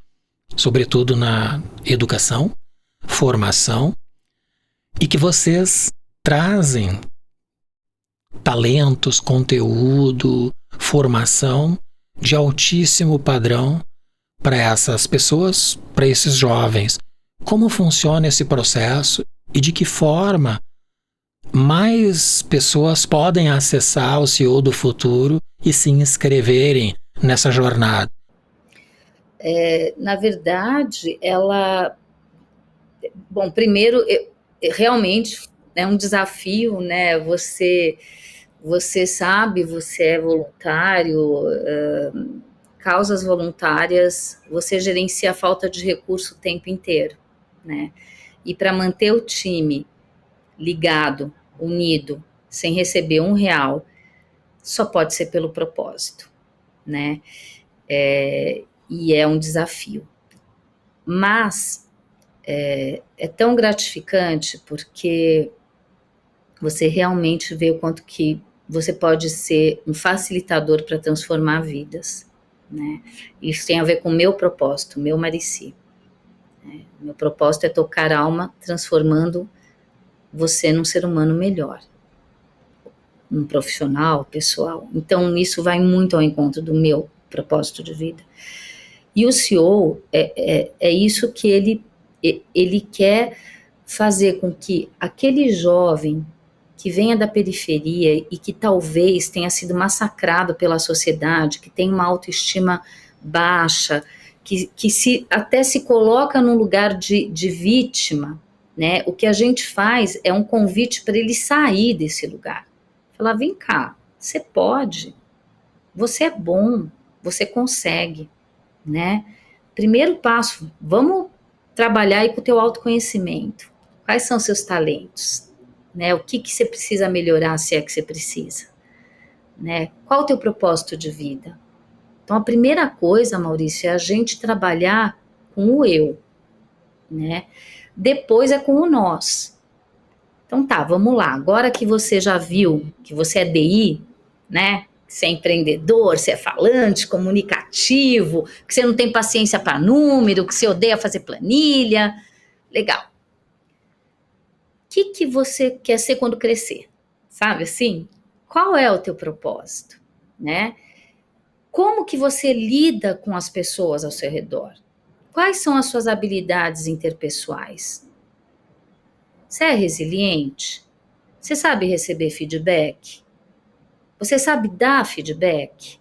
Speaker 1: sobretudo na educação, formação, e que vocês trazem talentos, conteúdo, formação de altíssimo padrão para essas pessoas, para esses jovens. Como funciona esse processo e de que forma mais pessoas podem acessar o CEO do Futuro e se inscreverem nessa jornada?
Speaker 2: Na verdade, bom, primeiro, realmente é um desafio, né? Você sabe, você é voluntário, causas voluntárias, você gerencia a falta de recurso o tempo inteiro, né? E para manter o time ligado, unido, sem receber R$1, só pode ser pelo propósito, né? E é um desafio. Mas é tão gratificante porque você realmente vê o quanto que você pode ser um facilitador para transformar vidas, né? Isso tem a ver com o meu propósito, o meu Marici. Meu propósito é tocar a alma, transformando você num ser humano melhor, um profissional, pessoal. Então, isso vai muito ao encontro do meu propósito de vida. E o CEO é isso que ele quer fazer com que aquele jovem que venha da periferia e que talvez tenha sido massacrado pela sociedade, que tem uma autoestima baixa, que até se coloca num lugar de vítima, né? O que a gente faz é um convite para ele sair desse lugar. Falar, vem cá, você pode, você é bom, você consegue, né? Primeiro passo, vamos trabalhar aí com o teu autoconhecimento. Quais são os seus talentos? Né? O que você precisa melhorar, se é que você precisa? Né? Qual o teu propósito de vida? Então, a primeira coisa, Maurício, é a gente trabalhar com o eu, né? Depois é com o nós. Então tá, vamos lá. Agora que você já viu que você é DI, né? Que você é empreendedor, você é falante, comunicativo, que você não tem paciência para número, que você odeia fazer planilha. Legal. O que você quer ser quando crescer? Sabe assim? Qual é o teu propósito, né? Como que você lida com as pessoas ao seu redor? Quais são as suas habilidades interpessoais? Você é resiliente? Você sabe receber feedback? Você sabe dar feedback?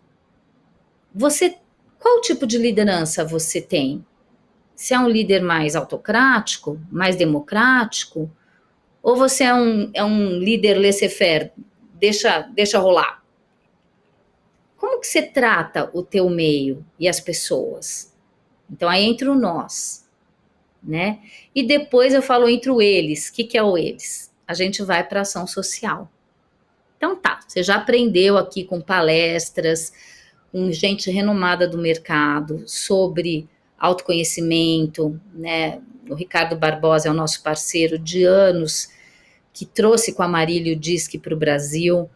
Speaker 2: Qual tipo de liderança você tem? Você é um líder mais autocrático, mais democrático? Ou você é um líder laissez-faire, deixa rolar? Como que você trata o teu meio e as pessoas? Então, aí entra o nós, né? E depois eu falo entre o eles. O que é o eles? A gente vai para a ação social. Então tá, você já aprendeu aqui com palestras, com gente renomada do mercado, sobre autoconhecimento, né? O Ricardo Barbosa é o nosso parceiro de anos, que trouxe com a Marília o DISC para o Brasil,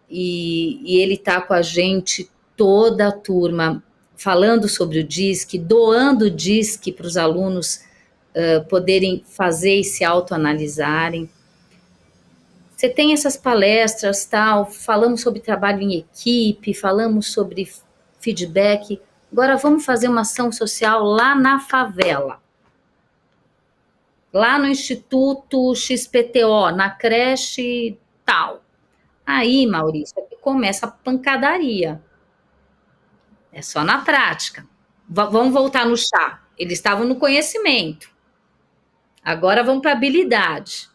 Speaker 2: e ele está com a gente, toda a turma, falando sobre o DISC, doando o DISC para os alunos poderem fazer e se autoanalisarem. Você tem essas palestras, tal, falamos sobre trabalho em equipe, falamos sobre feedback. Agora vamos fazer uma ação social lá na favela. Lá no Instituto XPTO, na creche tal. Aí, Maurício, começa a pancadaria. É só na prática. Vamos voltar no chá. Eles estavam no conhecimento. Agora vamos para a habilidade.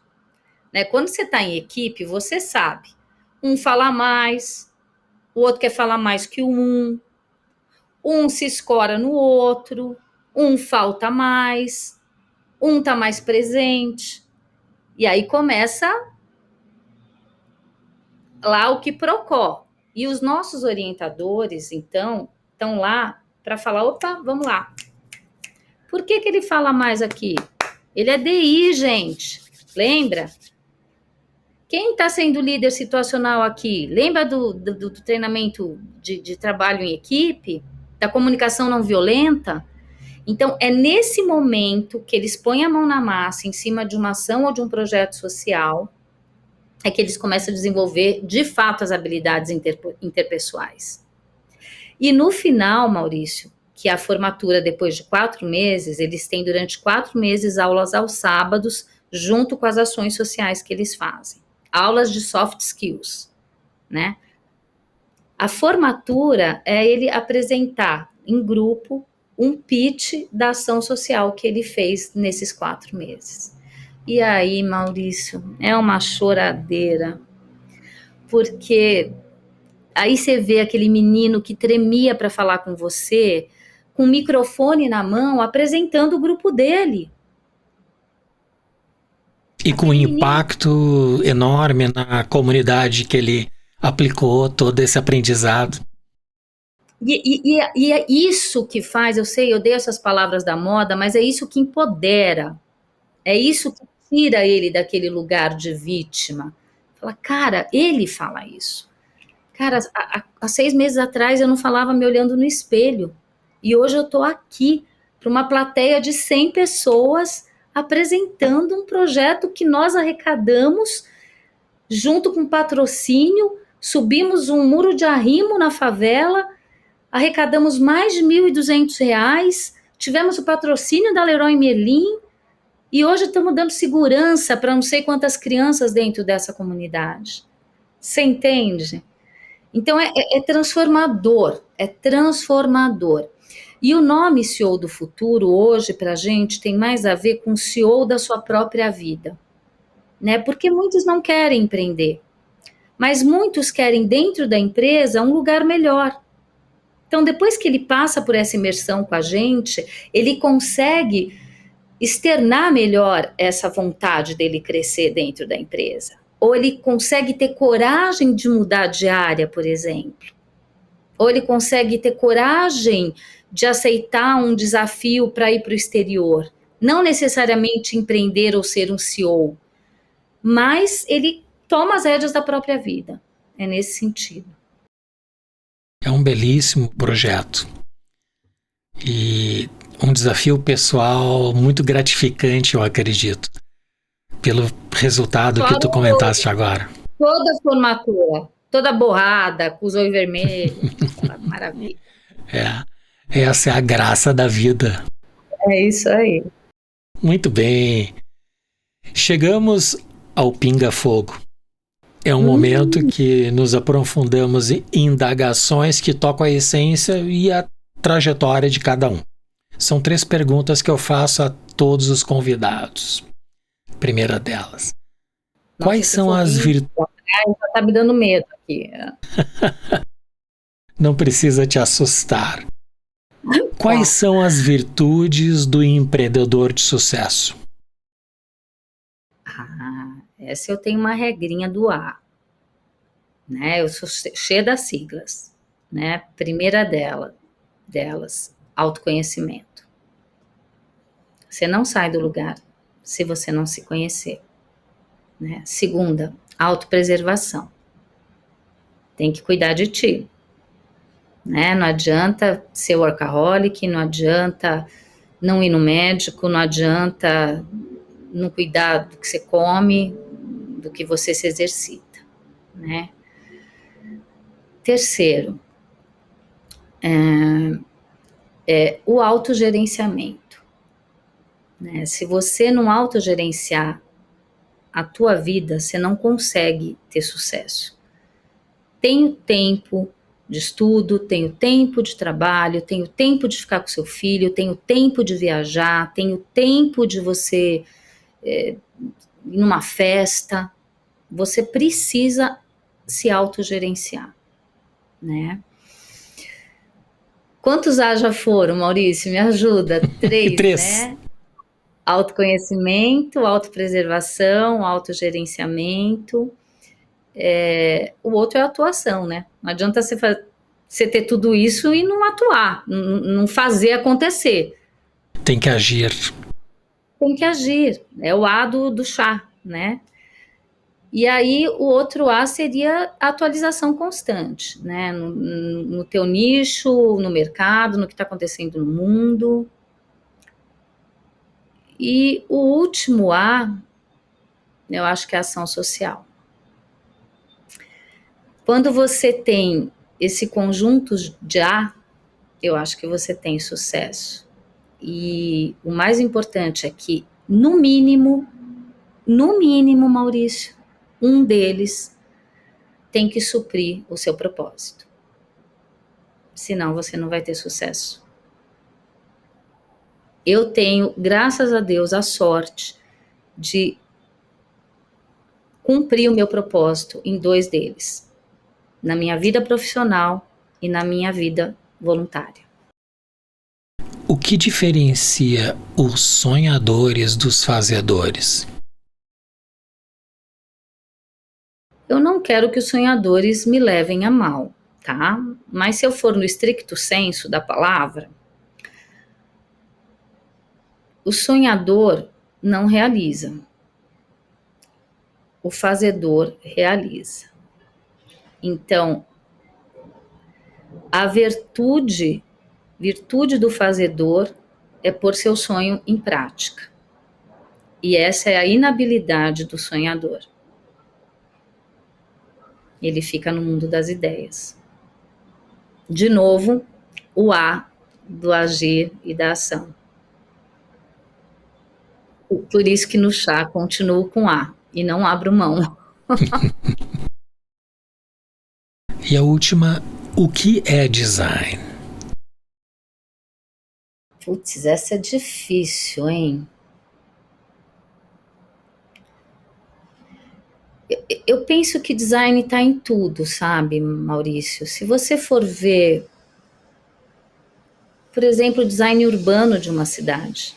Speaker 2: Né? Quando você está em equipe, você sabe. Um fala mais, o outro quer falar mais que um se escora no outro, um falta mais, um está mais presente. E aí começa lá o quiprocó. E os nossos orientadores, então, estão lá para falar, opa, vamos lá. Por que ele fala mais aqui? Ele é DI, gente. Lembra? Quem está sendo líder situacional aqui? Lembra do treinamento de trabalho em equipe? Da comunicação não violenta? Então, é nesse momento que eles põem a mão na massa em cima de uma ação ou de um projeto social, é que eles começam a desenvolver, de fato, as habilidades interpessoais. E no final, Maurício, que é a formatura depois de 4 meses, eles têm durante 4 meses aulas aos sábados, junto com as ações sociais que eles fazem. Aulas de soft skills, né? A formatura é ele apresentar em grupo um pitch da ação social que ele fez nesses 4 meses. E aí, Maurício, é uma choradeira, porque aí você vê aquele menino que tremia para falar com você, com o microfone na mão, apresentando o grupo dele.
Speaker 1: E com um impacto enorme na comunidade que ele aplicou todo esse aprendizado.
Speaker 2: E é isso que faz, eu sei, eu odeio essas palavras da moda, mas é isso que empodera. É isso que tira ele daquele lugar de vítima. Fala, cara, ele fala isso. Cara, há 6 meses atrás eu não falava me olhando no espelho. E hoje eu estou aqui para uma plateia de 100 pessoas apresentando um projeto que nós arrecadamos junto com patrocínio, subimos um muro de arrimo na favela, arrecadamos mais de R$ 1.200, tivemos o patrocínio da Leroy Merlin e hoje estamos dando segurança para não sei quantas crianças dentro dessa comunidade. Você entende? Então é transformador, é transformador. E o nome CEO do futuro hoje para a gente tem mais a ver com o CEO da sua própria vida, né? Porque muitos não querem empreender, mas muitos querem dentro da empresa um lugar melhor. Então depois que ele passa por essa imersão com a gente, ele consegue externar melhor essa vontade dele crescer dentro da empresa. Ou ele consegue ter coragem de mudar de área, por exemplo. Ou ele consegue ter coragem de aceitar um desafio para ir para o exterior. Não necessariamente empreender ou ser um CEO, mas ele toma as rédeas da própria vida. É nesse sentido.
Speaker 1: É um belíssimo projeto. E um desafio pessoal muito gratificante, eu acredito, pelo resultado que tu comentaste agora.
Speaker 2: Toda formatura, toda borrada, com os olhos vermelhos, maravilha.
Speaker 1: Essa é a graça da vida.
Speaker 2: É isso aí.
Speaker 1: Muito bem. Chegamos ao pinga-fogo. É um momento que nos aprofundamos em indagações que tocam a essência e a trajetória de cada um. São 3 perguntas que eu faço a todos os convidados. Primeira delas.
Speaker 2: Nossa,
Speaker 1: quais são as virtudes...
Speaker 2: Já tá me dando medo aqui.
Speaker 1: Não precisa te assustar. Quais são as virtudes do empreendedor de sucesso?
Speaker 2: Essa eu tenho uma regrinha do A. Né? Eu sou cheia das siglas. Né? Primeira delas, autoconhecimento. Você não sai do lugar se você não se conhecer. Né? Segunda, autopreservação. Tem que cuidar de ti. Né? Não adianta ser workaholic, não adianta não ir no médico, não adianta não cuidar do que você come, do que você se exercita. Né? Terceiro, o autogerenciamento. Né? Se você não autogerenciar a tua vida, você não consegue ter sucesso. Tenho tempo de estudo, tenho tempo de trabalho, tenho tempo de ficar com seu filho, tenho tempo de viajar, tenho tempo de você ir numa festa. Você precisa se autogerenciar, né? Quantos A já foram, Maurício? Me ajuda. 3,
Speaker 1: 3.
Speaker 2: Né? Autoconhecimento, autopreservação, autogerenciamento. O outro é a atuação, né? Não adianta você ter tudo isso e não atuar, não fazer acontecer.
Speaker 1: Tem que agir.
Speaker 2: Tem que agir. É o A do chá, né? E aí o outro A seria a atualização constante, né? No teu nicho, no mercado, no que está acontecendo no mundo. E o último A, eu acho que é a ação social. Quando você tem esse conjunto de A, eu acho que você tem sucesso. E o mais importante é que, no mínimo, Maurício, um deles tem que suprir o seu propósito. Senão você não vai ter sucesso. Eu tenho, graças a Deus, a sorte de cumprir o meu propósito em 2 deles. Na minha vida profissional e na minha vida voluntária.
Speaker 1: O que diferencia os sonhadores dos fazedores?
Speaker 2: Eu não quero que os sonhadores me levem a mal, tá? Mas se eu for no estricto senso da palavra, o sonhador não realiza. O fazedor realiza. Então, a virtude do fazedor é pôr seu sonho em prática. E essa é a inabilidade do sonhador. Ele fica no mundo das ideias. De novo, o A do agir e da ação. Por isso que no chá continuo com A e não abro mão.
Speaker 1: E a última, o que é design?
Speaker 2: Putz, essa é difícil, hein? Eu penso que design está em tudo, sabe, Maurício? Se você for ver, por exemplo, o design urbano de uma cidade.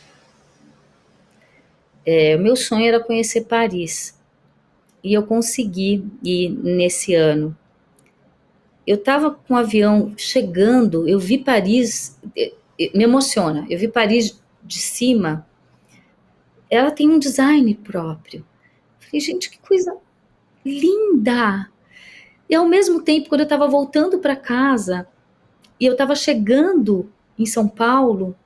Speaker 2: O meu sonho era conhecer Paris. E eu consegui ir nesse ano. Eu estava com o avião chegando, eu vi Paris, me emociona, eu vi Paris de cima, ela tem um design próprio. Falei, gente, que coisa linda! E ao mesmo tempo, quando eu estava voltando para casa, e eu estava chegando em São Paulo,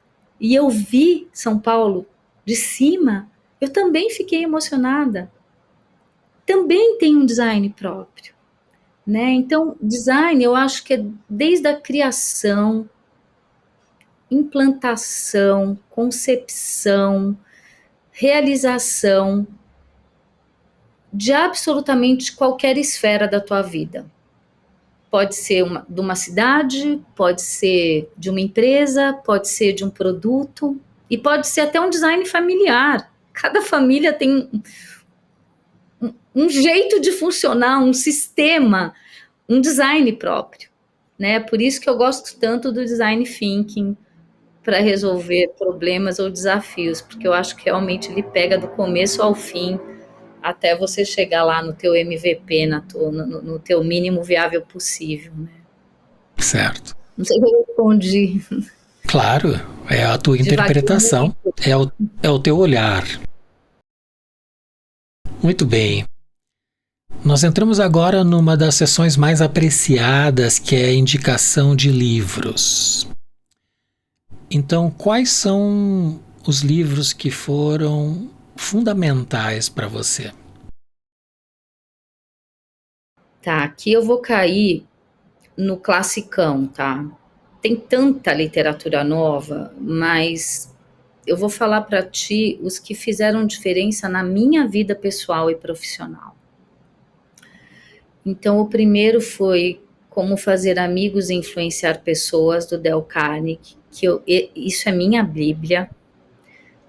Speaker 2: e eu vi São Paulo de cima, eu também fiquei emocionada. Também tem um design próprio, né? Então, design, eu acho que é desde a criação, implantação, concepção, realização de absolutamente qualquer esfera da tua vida. Pode ser de uma cidade, pode ser de uma empresa, pode ser de um produto e pode ser até um design familiar. Cada família tem um jeito de funcionar, um sistema, um design próprio, né? Por isso que eu gosto tanto do design thinking para resolver problemas ou desafios, porque eu acho que realmente ele pega do começo ao fim até você chegar lá no teu MVP, no teu mínimo viável possível, né?
Speaker 1: Certo.
Speaker 2: Não sei se eu respondi.
Speaker 1: Claro, é a tua interpretação, é o teu olhar. Muito bem. Nós entramos agora numa das sessões mais apreciadas, que é a indicação de livros. Então, quais são os livros que foram fundamentais para você?
Speaker 2: Tá, aqui eu vou cair no classicão, tá? Tem tanta literatura nova, mas eu vou falar para ti os que fizeram diferença na minha vida pessoal e profissional. Então, o primeiro foi Como Fazer Amigos e Influenciar Pessoas, do Dale Carnegie, isso é minha bíblia,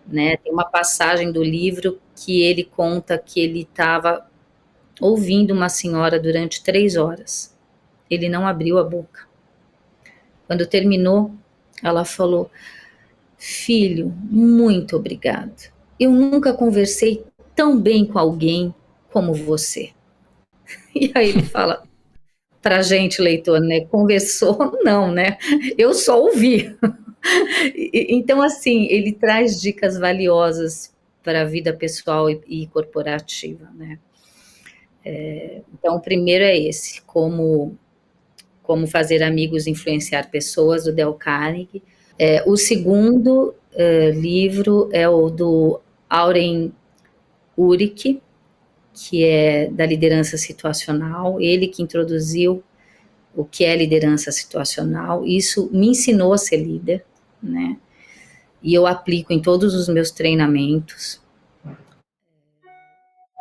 Speaker 2: né? Tem uma passagem do livro que ele conta que ele estava ouvindo uma senhora durante 3 horas. Ele não abriu a boca. Quando terminou, ela falou: filho, muito obrigado. Eu nunca conversei tão bem com alguém como você. E aí ele fala pra gente, leitor, né? Conversou? Não, né? Eu só ouvi. Então, assim, ele traz dicas valiosas para a vida pessoal e corporativa, né? Então, o primeiro é esse, como fazer amigos e influenciar pessoas, do Dale Carnegie. O segundo livro é o do Auren Uric, que é da liderança situacional, ele que introduziu o que é liderança situacional. Isso me ensinou a ser líder, né? E eu aplico em todos os meus treinamentos.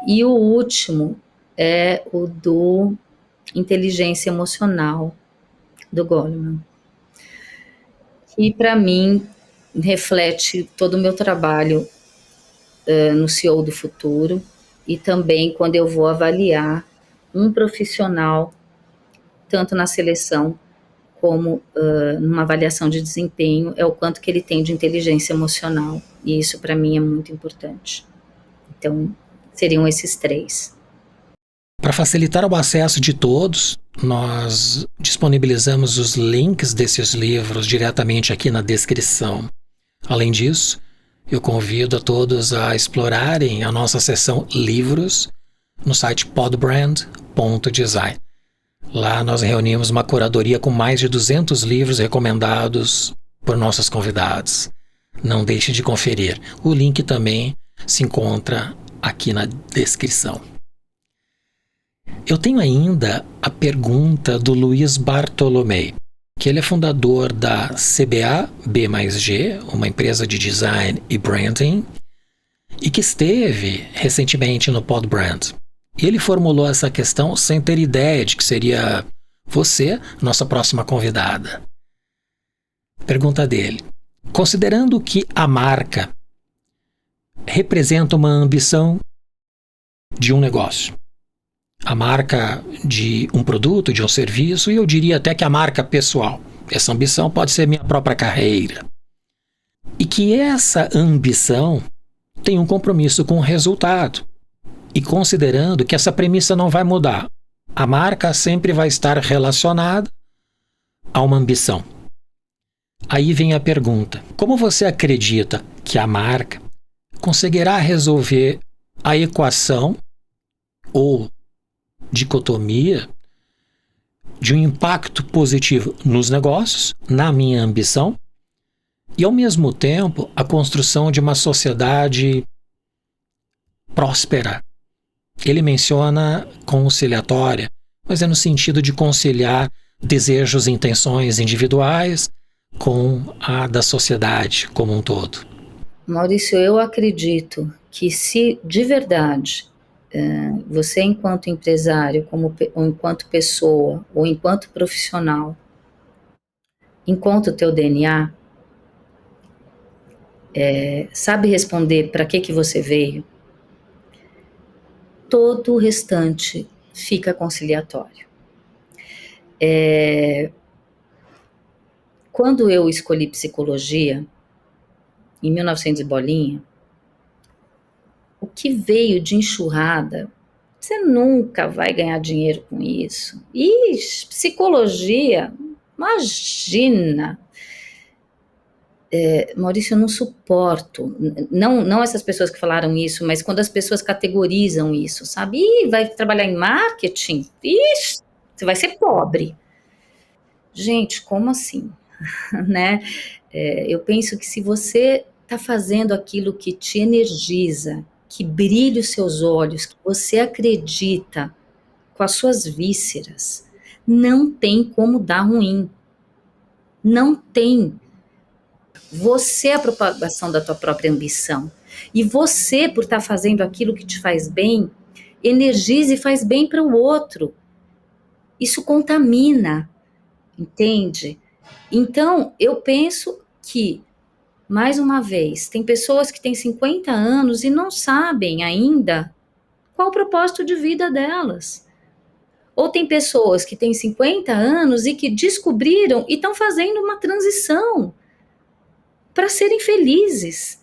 Speaker 2: E o último é o do inteligência emocional, do Goleman, que para mim reflete todo o meu trabalho no CEO do futuro, e também quando eu vou avaliar um profissional, tanto na seleção como numa avaliação de desempenho, é o quanto que ele tem de inteligência emocional, e isso para mim é muito importante. Então, seriam esses 3.
Speaker 1: Para facilitar o acesso de todos, nós disponibilizamos os links desses livros diretamente aqui na descrição. Além disso, eu convido a todos a explorarem a nossa seção Livros no site podbrand.design. Lá nós reunimos uma curadoria com mais de 200 livros recomendados por nossos convidados. Não deixe de conferir. O link também se encontra aqui na descrição. Eu tenho ainda a pergunta do Luiz Bartolomei, que ele é fundador da CBA B+G, uma empresa de design e branding, e que esteve recentemente no Podbrand. E ele formulou essa questão sem ter ideia de que seria você, nossa próxima convidada. Pergunta dele: considerando que a marca representa uma ambição de um negócio, a marca de um produto, de um serviço, e eu diria até que a marca pessoal. Essa ambição pode ser minha própria carreira. E que essa ambição tem um compromisso com o resultado. E considerando que essa premissa não vai mudar, a marca sempre vai estar relacionada a uma ambição. Aí vem a pergunta: como você acredita que a marca conseguirá resolver a equação ou dicotomia de um impacto positivo nos negócios, na minha ambição, e ao mesmo tempo a construção de uma sociedade próspera? Ele menciona conciliatória, mas é no sentido de conciliar desejos e intenções individuais com a da sociedade como um todo.
Speaker 2: Maurício, eu acredito que se de verdade você, enquanto empresário, ou enquanto pessoa, ou enquanto profissional, encontra o teu DNA, sabe responder para que você veio, todo o restante fica conciliatório. Quando eu escolhi psicologia, em 1900 e bolinha, o que veio de enxurrada, você nunca vai ganhar dinheiro com isso. E psicologia, imagina. Maurício, eu não suporto, não essas pessoas que falaram isso, mas quando as pessoas categorizam isso, sabe? Vai trabalhar em marketing? Ixi, você vai ser pobre. Gente, como assim? Né? Eu penso que se você está fazendo aquilo que te energiza, que brilha os seus olhos, que você acredita com as suas vísceras, não tem como dar ruim. Não tem. Você é a propagação da tua própria ambição. E você, por estar fazendo aquilo que te faz bem, energiza e faz bem para o outro. Isso contamina, entende? Então, eu penso que, mais uma vez, tem pessoas que têm 50 anos e não sabem ainda qual o propósito de vida delas. Ou tem pessoas que têm 50 anos e que descobriram e estão fazendo uma transição para serem felizes.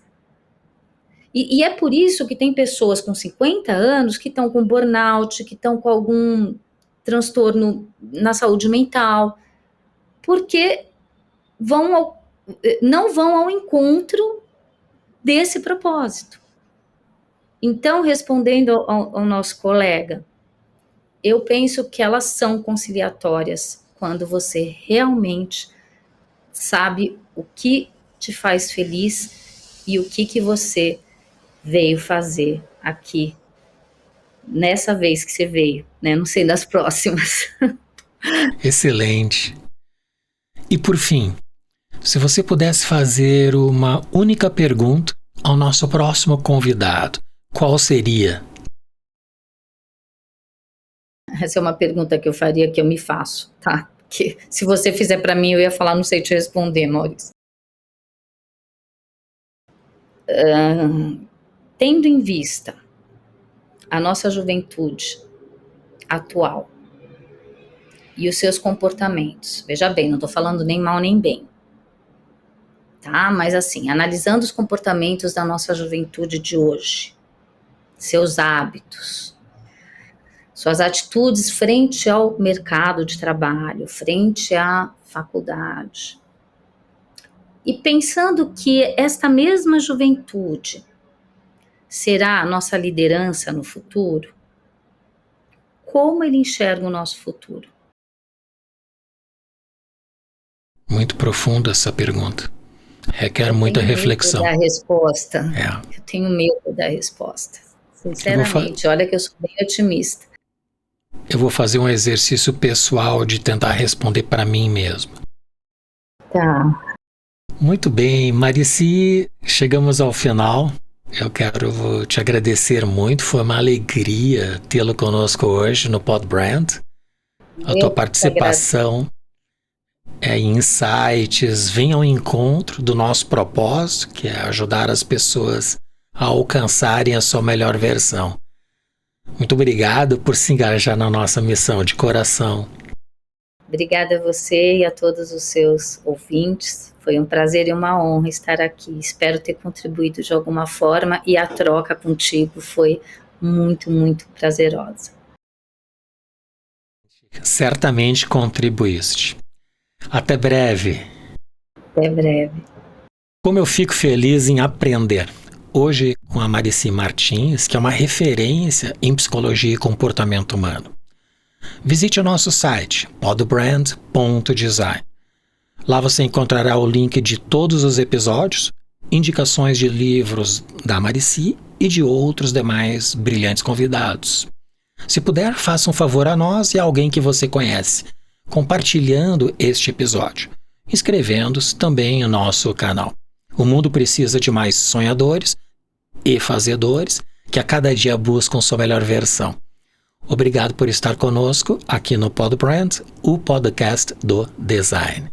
Speaker 2: E é por isso que tem pessoas com 50 anos que estão com burnout, que estão com algum transtorno na saúde mental, porque não vão ao encontro desse propósito. Então, respondendo ao nosso colega, eu penso que elas são conciliatórias quando você realmente sabe o que te faz feliz e o que você veio fazer aqui nessa vez que você veio, né? Não sei das próximas.
Speaker 1: Excelente. E por fim, se você pudesse fazer uma única pergunta ao nosso próximo convidado, qual seria?
Speaker 2: Essa é uma pergunta que eu faria, que eu me faço, tá? Que se você fizer para mim, eu ia falar, não sei te responder, Maurício. Tendo em vista a nossa juventude atual e os seus comportamentos, veja bem, não estou falando nem mal nem bem, tá? Mas assim, analisando os comportamentos da nossa juventude de hoje, seus hábitos, suas atitudes frente ao mercado de trabalho, frente à faculdade, e pensando que esta mesma juventude será a nossa liderança no futuro, como ele enxerga o nosso futuro?
Speaker 1: Muito profunda essa pergunta. Requer muita reflexão.
Speaker 2: Eu tenho medo da resposta.
Speaker 1: É.
Speaker 2: Eu tenho medo da resposta. Sinceramente, olha que eu sou bem otimista.
Speaker 1: Eu vou fazer um exercício pessoal de tentar responder para mim mesmo.
Speaker 2: Tá.
Speaker 1: Muito bem, Marici, chegamos ao final. Eu quero te agradecer muito, foi uma alegria tê-lo conosco hoje no Pod Brand. A tua participação e insights vem ao encontro do nosso propósito, que é ajudar as pessoas a alcançarem a sua melhor versão. Muito obrigado por se engajar na nossa missão, de coração.
Speaker 2: Obrigada a você e a todos os seus ouvintes. Foi um prazer e uma honra estar aqui. Espero ter contribuído de alguma forma e a troca contigo foi muito, muito prazerosa.
Speaker 1: Certamente contribuíste. Até breve.
Speaker 2: Até breve.
Speaker 1: Como eu fico feliz em aprender. Hoje com a Marici Martins, que é uma referência em psicologia e comportamento humano. Visite o nosso site, podbrand.design. Lá você encontrará o link de todos os episódios, indicações de livros da Marici e de outros demais brilhantes convidados. Se puder, faça um favor a nós e a alguém que você conhece, compartilhando este episódio, inscrevendo-se também no nosso canal. O mundo precisa de mais sonhadores e fazedores que a cada dia buscam sua melhor versão. Obrigado por estar conosco aqui no Pod Brand, o podcast do design.